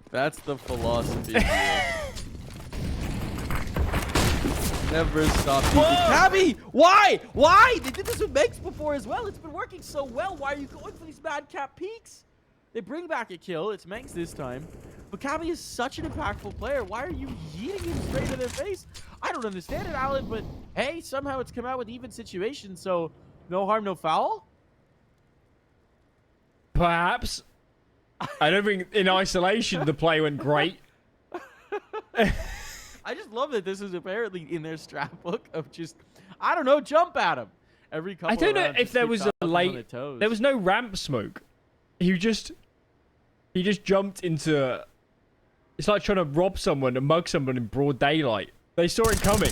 That's the philosophy here. Never stop peeking. CSGO! Why? Why? They did this with Megs before as well. It's been working so well. Why are you going for these madcap peeks? They bring back a kill. It's Megs this time. But CSGO is such an impactful player. Why are you yeeting him straight in their face? I don't understand it, Alan, but hey, somehow it's come out with even situations, so no harm, no foul? Perhaps. I don't think in isolation the play went great. I just love that this is apparently in their strat book of just, I don't know, jump at him. Every couple I don't know rounds, if there was a late, there was no ramp smoke. He just jumped into, it's like trying to rob someone and mug someone in broad daylight. They saw it coming.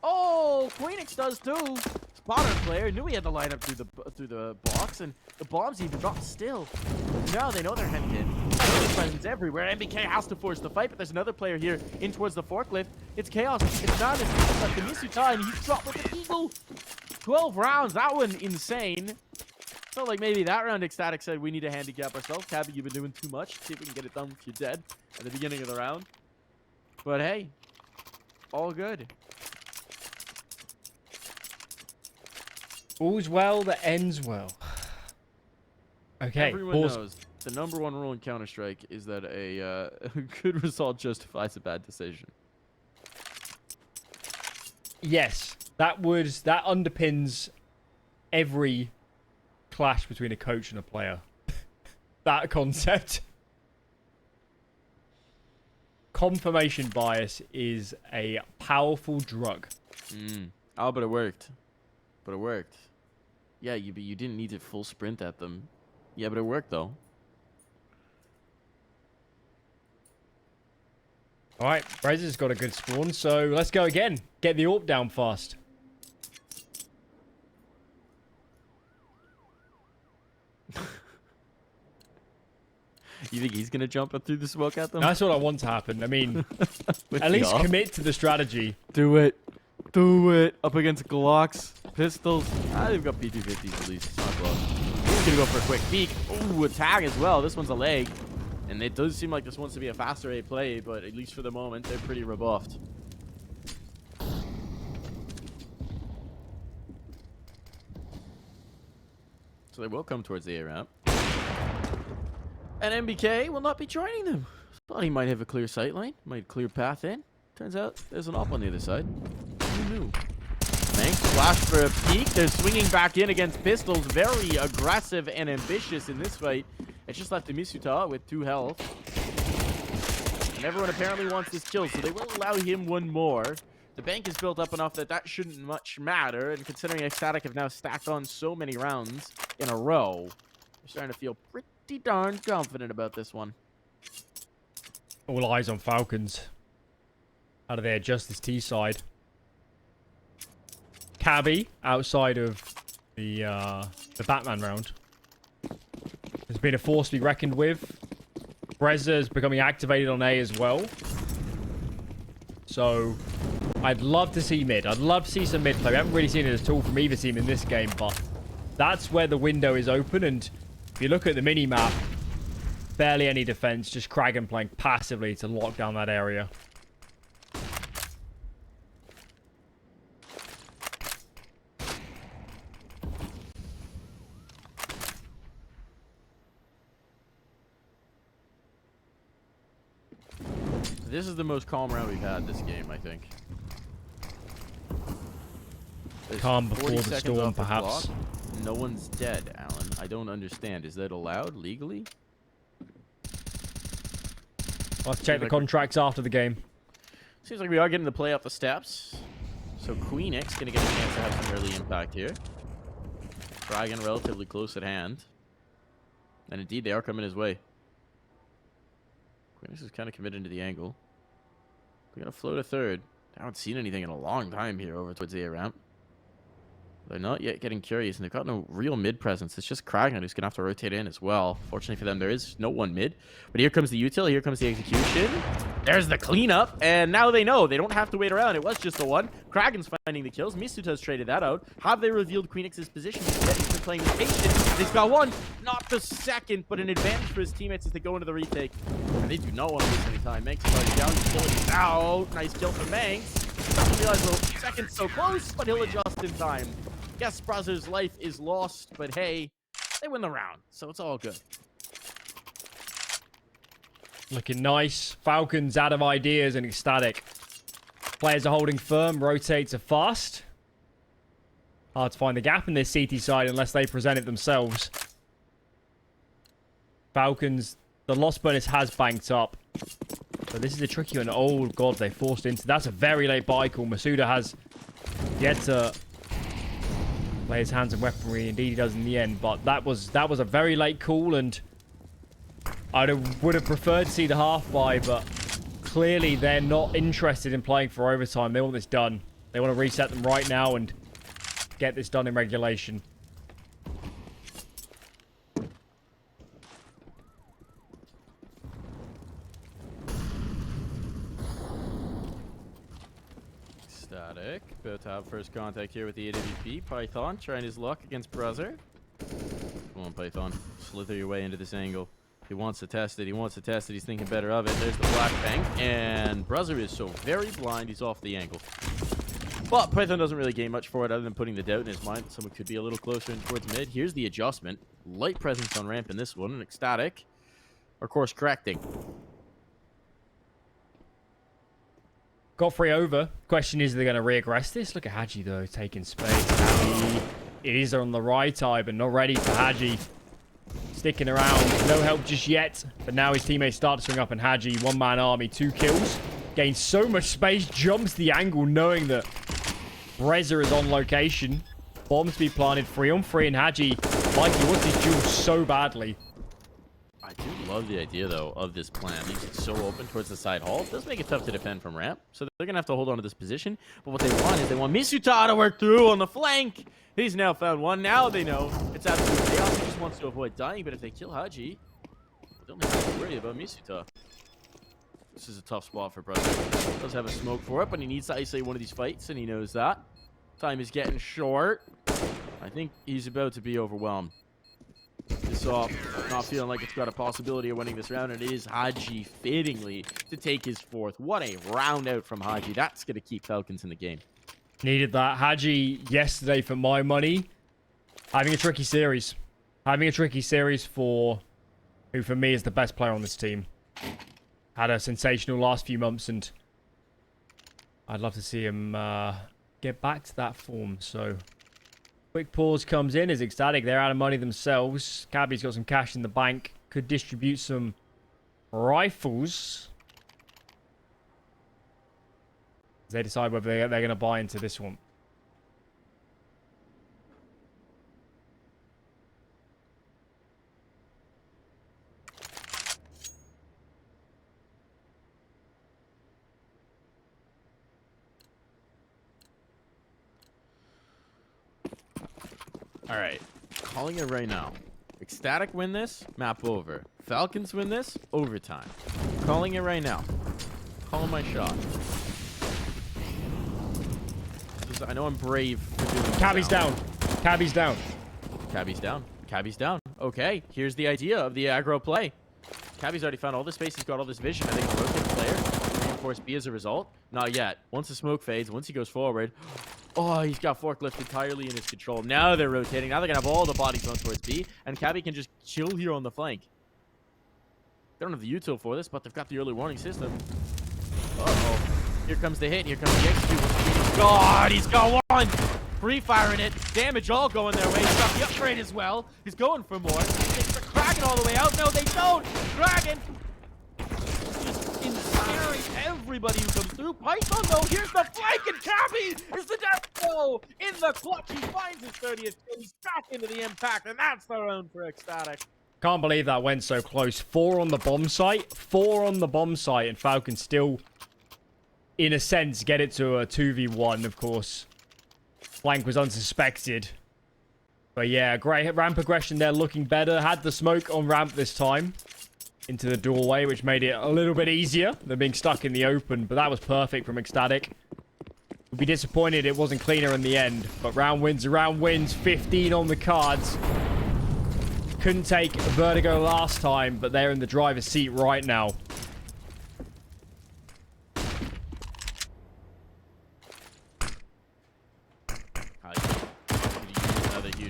Oh, Queenix does too. Spotter player knew he had to line up through the box, and the bombs even dropped still. Now they know they're hemmed in. There's presence everywhere. MBK has to force the fight, but there's another player here in towards the forklift. It's Chaos. It's not the MisutaAa, and he's dropped with the eagle. 12 rounds. That one insane. Felt like maybe that round ECSTATIC said we need to handicap ourselves. CSGO, you've been doing too much. See if we can get it done if you're dead at the beginning of the round. But hey, all good. All's well that ends well. Okay. Everyone knows the number 1 rule in Counter-Strike is that a good result justifies a bad decision. Yes, that underpins every clash between a coach and a player. That concept. Confirmation bias is a powerful drug. Oh, but it worked. But it worked. Yeah, you didn't need to full sprint at them. Yeah, but it worked though. All right, Breza's got a good spawn, so let's go again. Get the AWP down fast. You think he's gonna jump up through the smoke at them? That's what I want to happen. I mean, at least commit to the strategy. Do it. Do it. Up against Glocks, pistols. They've got P250s at least. It's not close. He's gonna go for a quick peek. Ooh, a tag as well. This one's a leg. And it does seem like this wants to be a faster A play, but at least for the moment, they're pretty rebuffed. So they will come towards the A ramp. And MBK will not be joining them. Thought he might have a clear sight line, might clear path in. Turns out there's an op on the other side. Who knew? Thanks. Flash for a peek. They're swinging back in against pistols. Very aggressive and ambitious in this fight. It's just left the MisutaAa with 2 health. And everyone apparently wants this kill, so they will allow him one more. The bank is built up enough that that shouldn't much matter. And considering ECSTATIC have now stacked on so many rounds in a row, they're starting to feel pretty darn confident about this one. All eyes on Falcons. How do they adjust this T side? CSGO outside of the Batman round has been a force to be reckoned with. Brezza is becoming activated on A as well. So, I'd love to see mid. I'd love to see some mid play. We haven't really seen it at all from either team in this game, but that's where the window is open. And if you look at the mini-map, barely any defense, just Kragan playing passively to lock down that area. This is the most calm round we've had this game, I think. There's Calm before 40 the seconds storm, off the perhaps. clock. No one's dead, Alan. I don't understand. Is that allowed legally? I'll have to check the contracts after the game. Seems like we are getting to play up the steps. So Queenix gonna get a chance to have some early impact here. Kragan relatively close at hand. And indeed, they are coming his way. Queenix is kind of committed to the angle. We're gonna float a third. I haven't seen anything in a long time here over towards the A ramp. They're not yet getting curious, and they've got no real mid presence. It's just Kragan who's going to have to rotate in as well. Fortunately for them, there is no one mid. But here comes the util. Here comes the execution. There's the cleanup. And now they know. They don't have to wait around. It was just the one. Kragan's finding the kills. misutaaa's traded that out. Have they revealed Queenix's position? He's been playing the patient. He's got one. Not the second, but an advantage for his teammates as they go into the retake. And they do not want to waste any time. Manx is already down. He's out. Nice kill for Manx. Doesn't realize the second's so close, but he'll adjust in time. Yes, Brother's life is lost, but hey, they win the round, so it's all good. Looking nice. Falcons out of ideas and ecstatic. Players are holding firm. Rotates are fast. Hard to find the gap in this CT side unless they present it themselves. Falcons, the loss bonus has banked up. But this is a tricky one. Oh, God, they forced into... That's a very late buy call. misutaaa has yet to play his hands and weaponry. Indeed, he does in the end. But that was a very late call, and I would have preferred to see the half buy, but clearly they're not interested in playing for overtime. They want this done. They want to reset them right now and get this done in regulation. Static, about to have first contact here with the AWP. Python trying his luck against Brother. Come on, Python. Slither your way into this angle. He wants to test it. He wants to test it. He's thinking better of it. There's the black bank. And Brother is so very blind, he's off the angle. But Python doesn't really gain much for it other than putting the doubt in his mind. Someone could be a little closer in towards mid. Here's the adjustment. Light presence on ramp in this one. And ecstatic. Or course correcting. Got 3 over. Question is, are they going to re-aggress this? Look at Hadji, though, taking space. It is on the right eye, but not ready for Hadji. Sticking around. No help just yet. But now his teammates start to swing up, and Hadji, one-man army, 2 kills. Gains so much space, jumps the angle, knowing that Brezza is on location. Bombs to be planted, 3-on-3, and Hadji, like he wants his duel so badly. I do love the idea, though, of this plan. Leaves it so open towards the side hall. It does make it tough to defend from ramp, so they're going to have to hold on to this position. But what they want is they want misutaaa to work through on the flank. He's now found one. Now they know it's absolute chaos. He just wants to avoid dying, but if they kill Hadji, they don't have to worry about misutaaa. This is a tough spot for Brother. Does have a smoke for it, but he needs to isolate one of these fights, and he knows that. Time is getting short. I think he's about to be overwhelmed. This off, not feeling like it's got a possibility of winning this round, and it is Hadji fittingly to take his 4th. What a round out from Hadji. That's going to keep Falcons in the game. Needed that. Hadji, yesterday, for my money, having a tricky series. Having a tricky series for who, for me, is the best player on this team. Had a sensational last few months, and I'd love to see him get back to that form, so... Quick pause comes in as ecstatic. They're out of money themselves. Cabbi's got some cash in the bank. Could distribute some rifles. They decide whether they're going to buy into this one. All right. Calling it right now. ECSTATIC win this, map over. Falcons win this, overtime. Calling it right now. Calling my shot. I know I'm brave for doing this. Cabby's down. Cabby's down. Cabby's down. Cabby's down. Okay, here's the idea of the aggro play. Cabby's already found all the space. He's got all this vision. I think rotate player. Reinforce B as a result. Not yet. Once the smoke fades, once he goes forward. Oh, he's got forklift entirely in his control. Now they're rotating. Now they're going to have all the bodies going towards B. And Cabby can just chill here on the flank. They don't have the util for this, but they've got the early warning system. Uh-oh. Here comes the hit. Here comes the execute. God, he's got one. Free-firing it. Damage all going their way. He's got the upgrade as well. He's going for more. It's the Kraken all the way out. No, they don't. Kraken just incinerates everybody who comes through. Python, though, here's the flank, and Cabby is the death blow. In the clutch, he finds his 30th kill. He's back into the impact, and that's their own for ECSTATIC. Can't believe that went so close. 4 on the bomb site. 4 on the bomb site, and Falcon still, in a sense, get it to a 2v1, of course. Flank was unsuspected. But yeah, great ramp progression there, looking better. Had the smoke on ramp this time into the doorway, which made it a little bit easier than being stuck in the open. But that was perfect from ECSTATIC. Would be disappointed it wasn't cleaner in the end. But round wins are round wins. 15 on the cards. Couldn't take Vertigo last time, but they're in the driver's seat right now.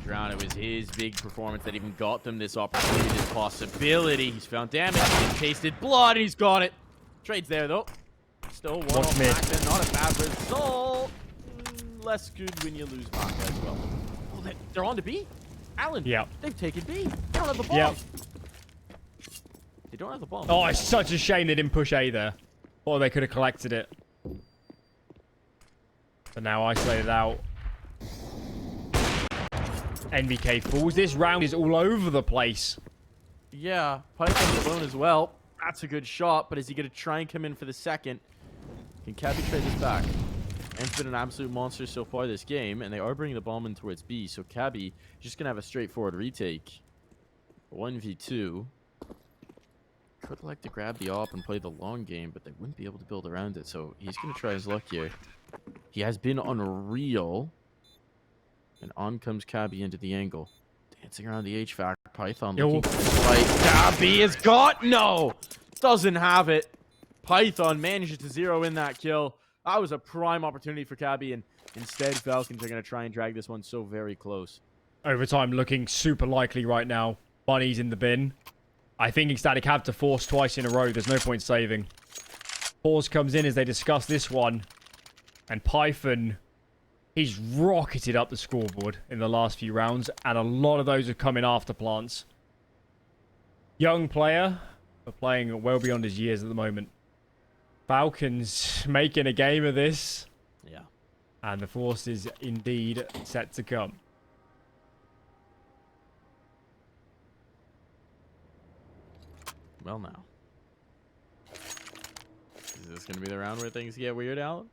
Round. It was his big performance that even got them this opportunity, this possibility. He's found damage, he's tasted blood, and he's got it. Trade's there, though. Still one off back then, not a bad result. Less good when you lose back as well. Oh, they're on to B. Alan, yeah. They've taken B. They don't have the bomb. Yeah. They don't have the bomb. Oh, it's such a shame they didn't push A there. Or they could have collected it. But now isolated out. NVK falls. This round is all over the place. Yeah, Python's alone as well. That's a good shot, but is he going to try and come in for the second? Can Cabby trade this back? M's been an absolute monster so far this game, and they are bringing the bomb in towards B, so Cabby just going to have a straightforward retake. 1v2. Could like to grab the op and play the long game, but they wouldn't be able to build around it, so he's going to try his luck here. He has been unreal. And on comes Cabby into the angle. Dancing around the HVAC. Python looking for fight. Cabby has got no! Doesn't have it. Python manages to zero in that kill. That was a prime opportunity for Cabby, and instead Falcons are going to try and drag this one so very close. Overtime looking super likely right now. Money's in the bin. I think ECSTATIC have to force twice in a row. There's no point saving. Pause comes in as they discuss this one. And Python... he's rocketed up the scoreboard in the last few rounds, and a lot of those have come in after plants. Young player, but playing well beyond his years at the moment. Falcons making a game of this. Yeah. And the force is indeed set to come. Well, now. Is this going to be the round where things get weird, Alan?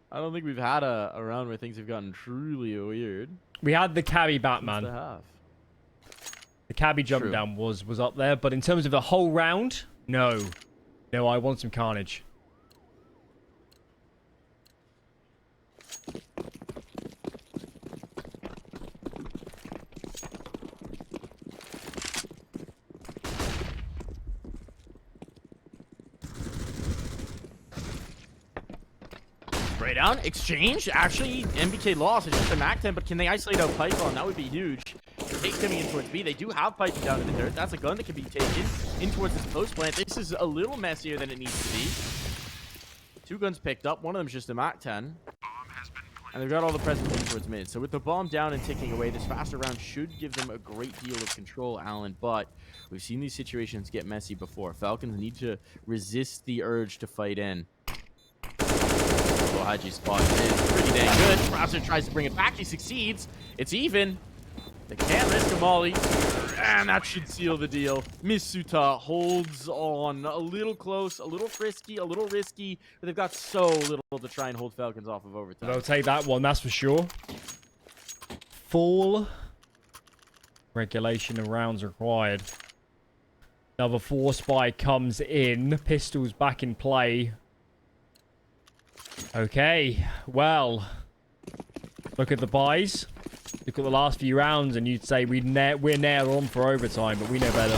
I don't think we've had a round where things have gotten truly weird. We had the Cabby Batman. The Cabby jump down was up there, but in terms of the whole round, no. No, I want some carnage. Spray down, exchange. Actually, MBK lost. It's just a MAC 10, but can they isolate out Python? That would be huge. Take coming in towards B. They do have Python down in the dirt. That's a gun that can be taken in towards this post plant. This is a little messier than it needs to be. 2 guns picked up. One of them's just a MAC 10. And they've got all the presence in towards mid. So with the bomb down and ticking away, this faster round should give them a great deal of control, Alan. But we've seen these situations get messy before. Falcons need to resist the urge to fight in. Falcon-hAdji spot is pretty dang good. Browser tries to bring it back. He succeeds. It's even. They can't risk a molly. And that should seal the deal. misutaaa holds on. A little close, a little frisky, a little risky. But they've got so little to try and hold Falcons off of overtime. They'll take that one, that's for sure. Full Regulation of rounds required. Another 4 spy comes in. Pistols back in play. Okay, well, look at the buys. Look at the last few rounds, and you'd say we're nailed on for overtime, but we know better.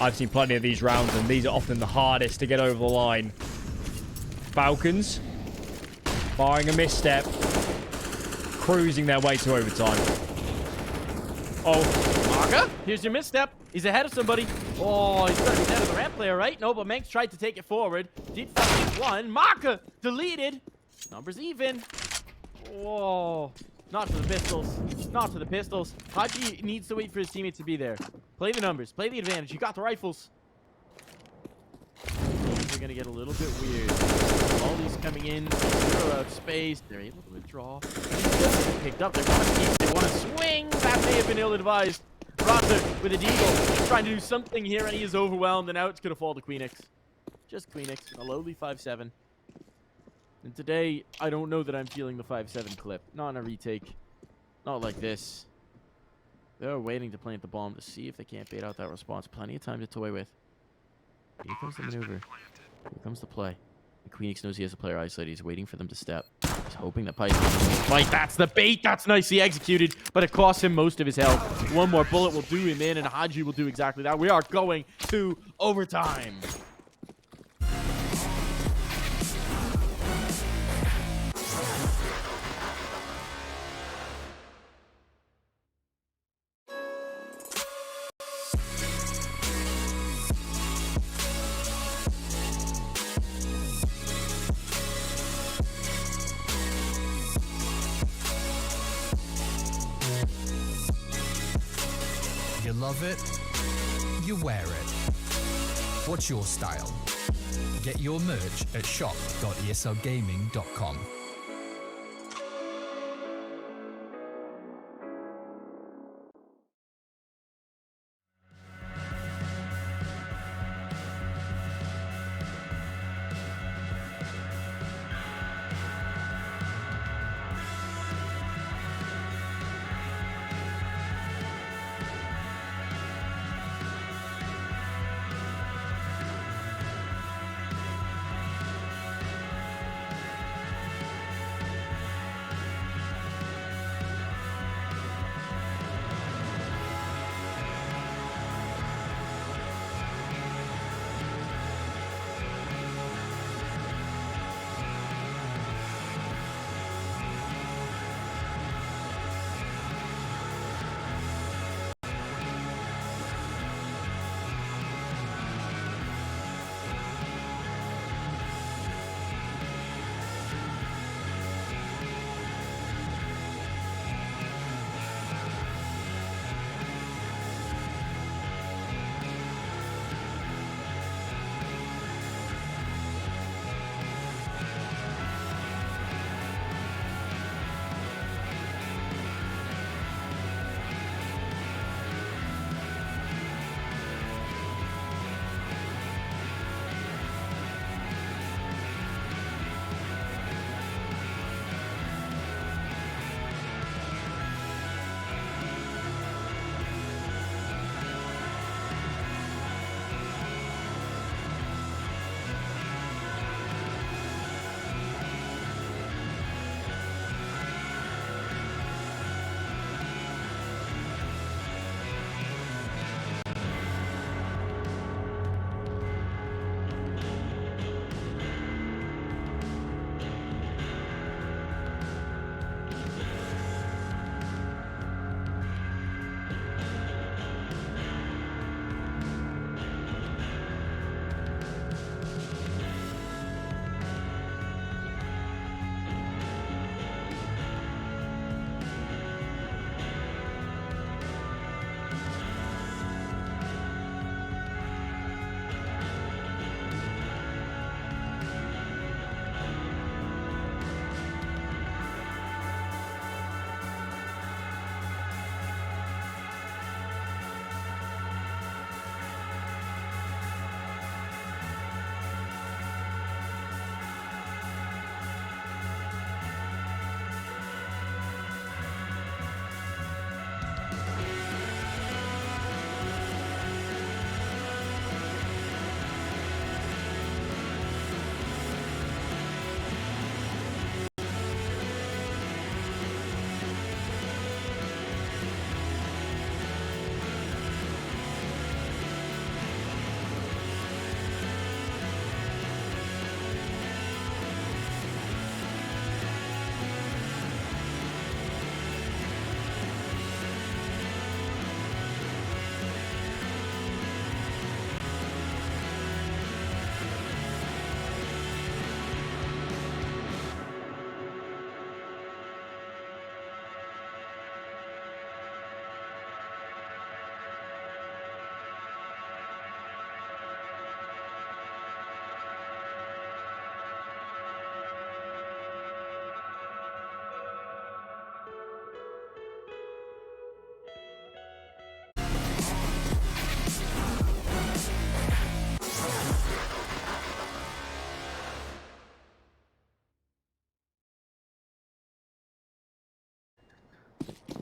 I've seen plenty of these rounds, and these are often the hardest to get over the line. Falcons, barring a misstep, cruising their way to overtime. Oh, Maka, here's your misstep. He's ahead of somebody. Oh, he's going to be ahead of the ramp player, right? No, but Manx tried to take it forward. Did find one. Maka deleted. Numbers even. Whoa. Not to the pistols. Not to the pistols. Hadji needs to wait for his teammate to be there. Play the numbers. Play the advantage. You got the rifles. Things are going to get a little bit weird. All these coming in. Zero out space. They're able to withdraw. Picked up. They want to swing. That may have been ill-advised. Roster with a deagle. Trying to do something here, and he is overwhelmed. And now it's going to fall to Queenix. Just Queenix. A lowly 5-7. And today, I don't know that I'm feeling the 5-7 clip. Not in a retake. Not like this. They're waiting to plant the bomb to see if they can't bait out that response. Plenty of time to toy with. Here comes the maneuver. Here comes the play. And Queenix knows he has a player isolated. He's waiting for them to step. He's hoping that Python fight. That's the bait. That's nicely executed. But it costs him most of his health. One more bullet will do him in, and Hadji will do exactly that. We are going to overtime. You love it, you wear it. What's your style? Get your merch at shop.eslgaming.com.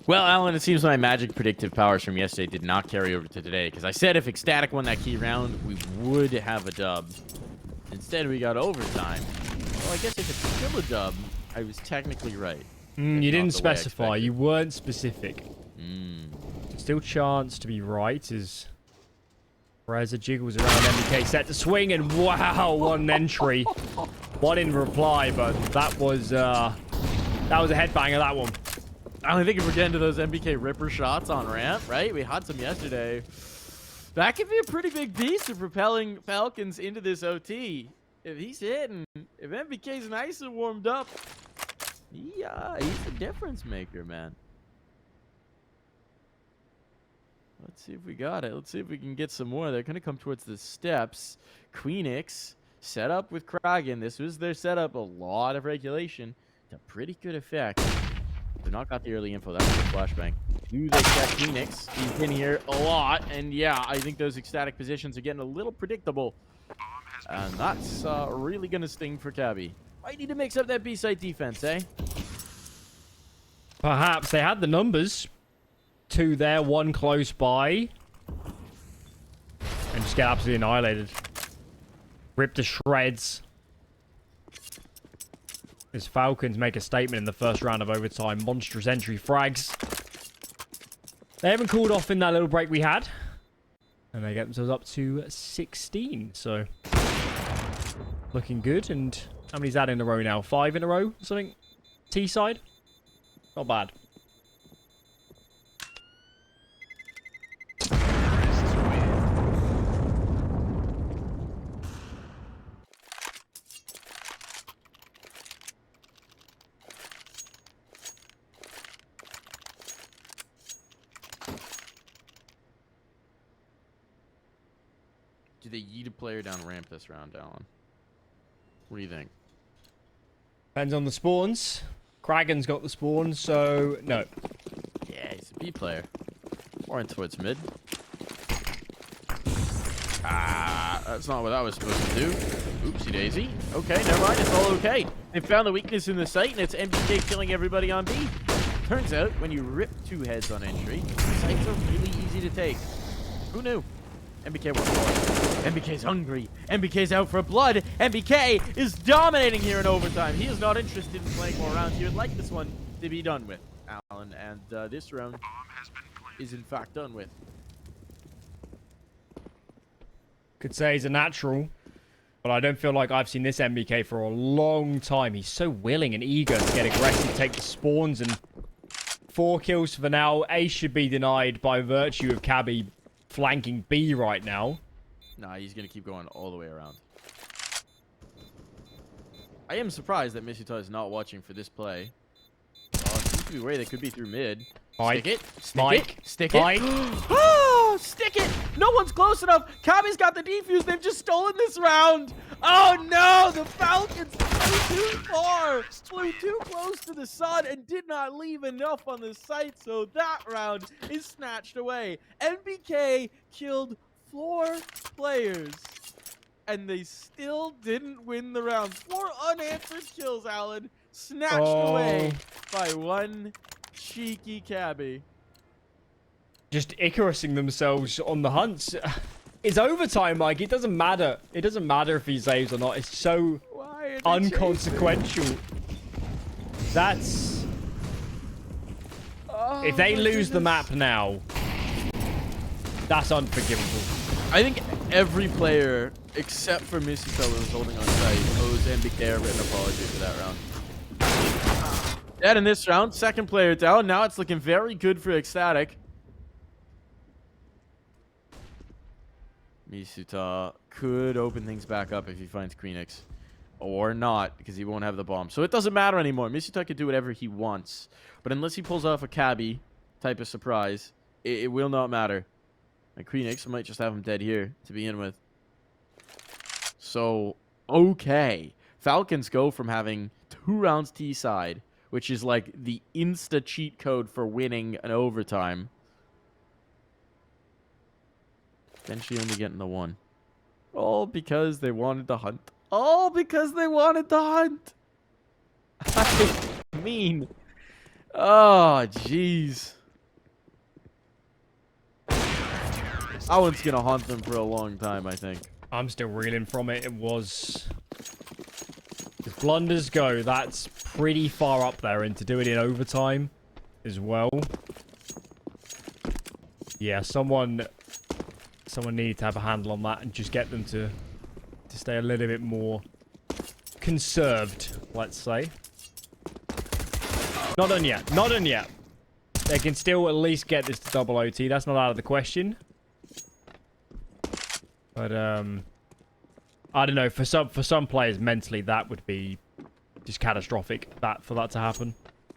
Well, Alan, it seems my magic predictive powers from yesterday did not carry over to today, because I said if ECSTATIC won that key round, we would have a dub. Instead, we got overtime. Well, I guess if it's still a dub, I was technically right. You didn't specify. You weren't specific. Mm. Still chance to be right as Reza jiggles around MBK set to swing, and wow, one entry. One in reply, but that was a headbanger, that one. I think if we're getting to those MBK Ripper shots on ramp, right? We had some yesterday. That could be a pretty big piece of propelling Falcons into this OT. If he's hitting, if MBK's nice and warmed up, yeah, he's a difference maker, man. Let's see if we got it. Let's see if we can get some more. They're going to come towards the steps. Queenix set up with Kragan. This was their setup. A lot of regulation. To pretty good effect. They've not got the early info. That's the flashbang. Do they check Queenix? He's in here a lot. And yeah, I think those ecstatic positions are getting a little predictable. And that's really going to sting for CSGO. Might need to mix up that B-side defense, eh? Perhaps they had the numbers. 2 there, 1 close by. And just get absolutely annihilated. Ripped to shreds. As Falcons make a statement in the first round of overtime. Monstrous entry frags. They haven't called off in that little break we had. And they get themselves up to 16. So, looking good. And how many's that in a row now? 5 in a row? Something? T-side? Not bad. Do they yeet a player down ramp this round, Alan? What do you think? Depends on the spawns. Kragan's got the spawns, so no. Yeah, he's a B player. Or in towards mid. Ah, that's not what I was supposed to do. Oopsie daisy. Okay, never mind. It's all okay. They found the weakness in the site, and it's MBK killing everybody on B. Turns out, when you rip 2 heads on entry, sites are really easy to take. Who knew? MBK wants more. MBK's hungry. MBK's out for blood. MBK is dominating here in overtime. He is not interested in playing more rounds. He would like this one to be done with, Alan. And this round is in fact done with. Could say he's a natural, but I don't feel like I've seen this MBK for a long time. He's so willing and eager to get aggressive, take the spawns, and 4 kills for now. A should be denied by virtue of CSGO flanking B right now. Nah, he's going to keep going all the way around. I am surprised that misutaaa is not watching for this play. Oh, it seems to be where they could be through mid. Stick it. Stick it. Stick it. Oh, stick it. No one's close enough. CSGO's got the defuse. They've just stolen this round. Oh, no. The Falcons flew too far. Flew too close to the sun and did not leave enough on the site. So that round is snatched away. MBK killed 4 players. And they still didn't win the round. 4 unanswered kills, Alan. Snatched away by one cheeky CSGO. Just Icarusing themselves on the hunts. It's overtime, Mike. It doesn't matter. It doesn't matter if he saves or not. It's so unconsequential. That's... if they lose the map now, that's unforgivable. I think every player, except for misutaaa, who's holding on site, owes MBK a written apology for that round. Dead in this round. Second player down. Now it's looking very good for ECSTATIC. misutaaa could open things back up if he finds Queenix. Or not, because he won't have the bomb. So it doesn't matter anymore. misutaaa can do whatever he wants. But unless he pulls off a CSGO type of surprise, it will not matter. And Queenix might just have him dead here to begin with. So, okay. Falcons go from having 2 rounds T-side, which is like the insta cheat code for winning an overtime. Eventually only getting the 1. All because they wanted to hunt. All because they wanted to hunt. I mean, Oh, jeez. That one's gonna haunt them for a long time, I think. I'm still reeling from it. It was... As blunders go, that's pretty far up there into doing it in overtime as well. Yeah, someone needed to have a handle on that and just get them to stay a little bit more conserved, let's say. Not done yet. Not done yet. They can still at least get this to double OT. That's not out of the question. But I don't know. For some players, mentally, that would be just catastrophic. For that to happen.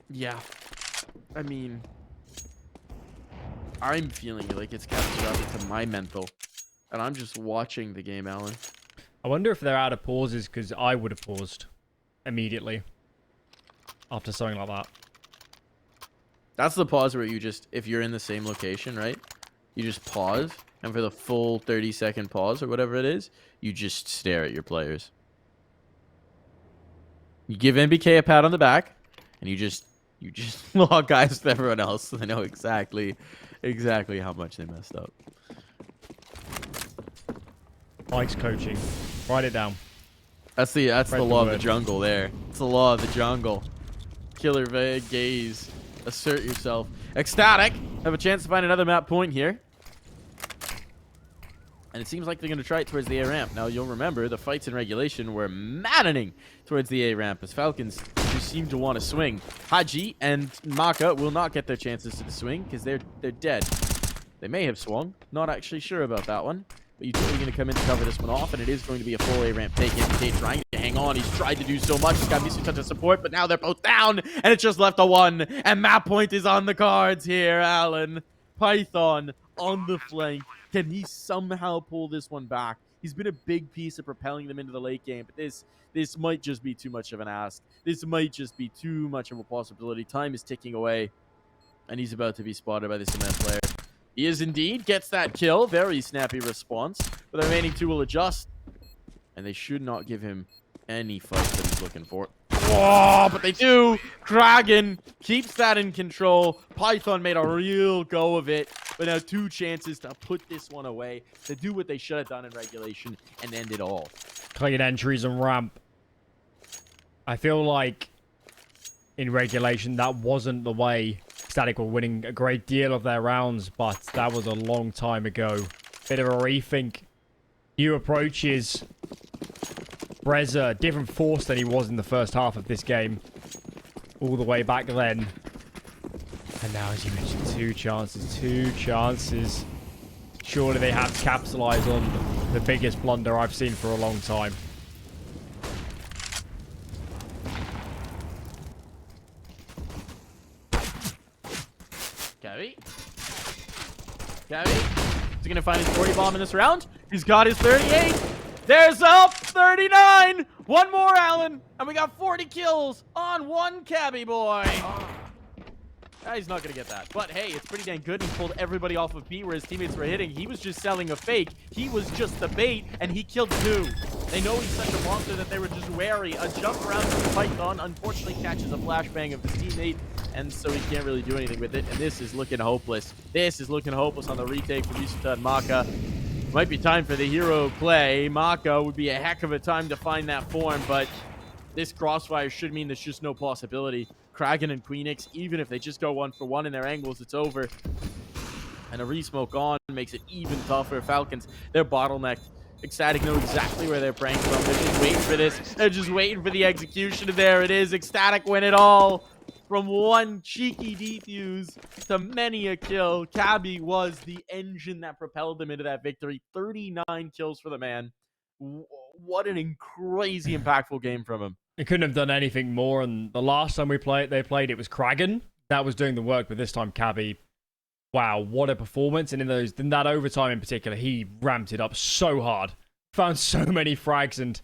Yeah. I mean, I'm feeling like it's catastrophic to my mental, and I'm just watching the game, Alan. I wonder if they're out of pauses, because I would have paused immediately after something like that. That's the pause where you just, if you're in the same location, right? You just pause, and for the full 30-second pause or whatever it is, you just stare at your players. You give NBK a pat on the back, and you just log guys with everyone else so they know exactly how much they messed up. Mike's coaching. Write it down. That's the law of the jungle there. It's the law of the jungle. Killer gaze. Assert yourself. Ecstatic have a chance to find another map point here. And it seems like they're going to try it towards the A ramp. Now, you'll remember the fights in regulation were maddening towards the A ramp as Falcons just seem to want to swing. Hadji and Maka will not get their chances to the swing because they're dead. They may have swung. Not actually sure about that one. But Utility going to come in to cover this one off, and it is going to be a full A ramp take. MK trying to hang on. He's tried to do so much. He's got misutaaa support, but now they're both down, and it's just left a one. And map point is on the cards here, Alan. Python on the flank. Can he somehow pull this one back? He's been a big piece of propelling them into the late game, but this might just be too much of an ask. This might just be too much of a possibility. Time is ticking away, and he's about to be spotted by the cement player. He is indeed, gets that kill. Very snappy response. But the remaining two will adjust. And they should not give him any fight that he's looking for. Oh, but they do. Kragan keeps that in control. Python made a real go of it. But now two chances to put this one away. To do what they should have done in regulation and end it all. Clean entries and ramp. I feel like in regulation, that wasn't the way Static were winning a great deal of their rounds, but that was a long time ago. Bit of a rethink. New approaches. Brezza, different force than he was in the first half of this game. All the way back then. And now, as you mentioned, two chances. Surely they have to capitalize on the biggest blunder I've seen for a long time. Cabbi? Is he going to find his 40 bomb in this round? He's got his 38. There's up 39. One more, Alan. And we got 40 kills on one Cabbi boy. He's not going to get that. But hey, it's pretty dang good. He pulled everybody off of B where his teammates were hitting. He was just selling a fake. He was just the bait, and he killed two. They know he's such a monster that they were just wary. A jump around from Python unfortunately catches a flashbang of his teammate, and so he can't really do anything with it. And this is looking hopeless. This is looking hopeless on the retake for misutaaa and Maka. Might be time for the hero play. Maka would be a heck of a time to find that form, but this crossfire should mean there's just no possibility. Kragan and Queenix, even if they just go 1-for-1 in their angles, it's over. And a re-smoke on makes it even tougher. Falcons, they're bottlenecked. Ecstatic know exactly where they're praying from. They're just waiting for this. They're just waiting for the execution. And there it is. Ecstatic win it all. From one cheeky defuse to many a kill, Cabbi was the engine that propelled them into that victory. 39 kills for the man. What an crazy impactful game from him. They couldn't have done anything more, and the last time they played, it was Kragan that was doing the work, but this time Cabbi, wow, what a performance. And in that overtime in particular, he ramped it up so hard. Found so many frags, and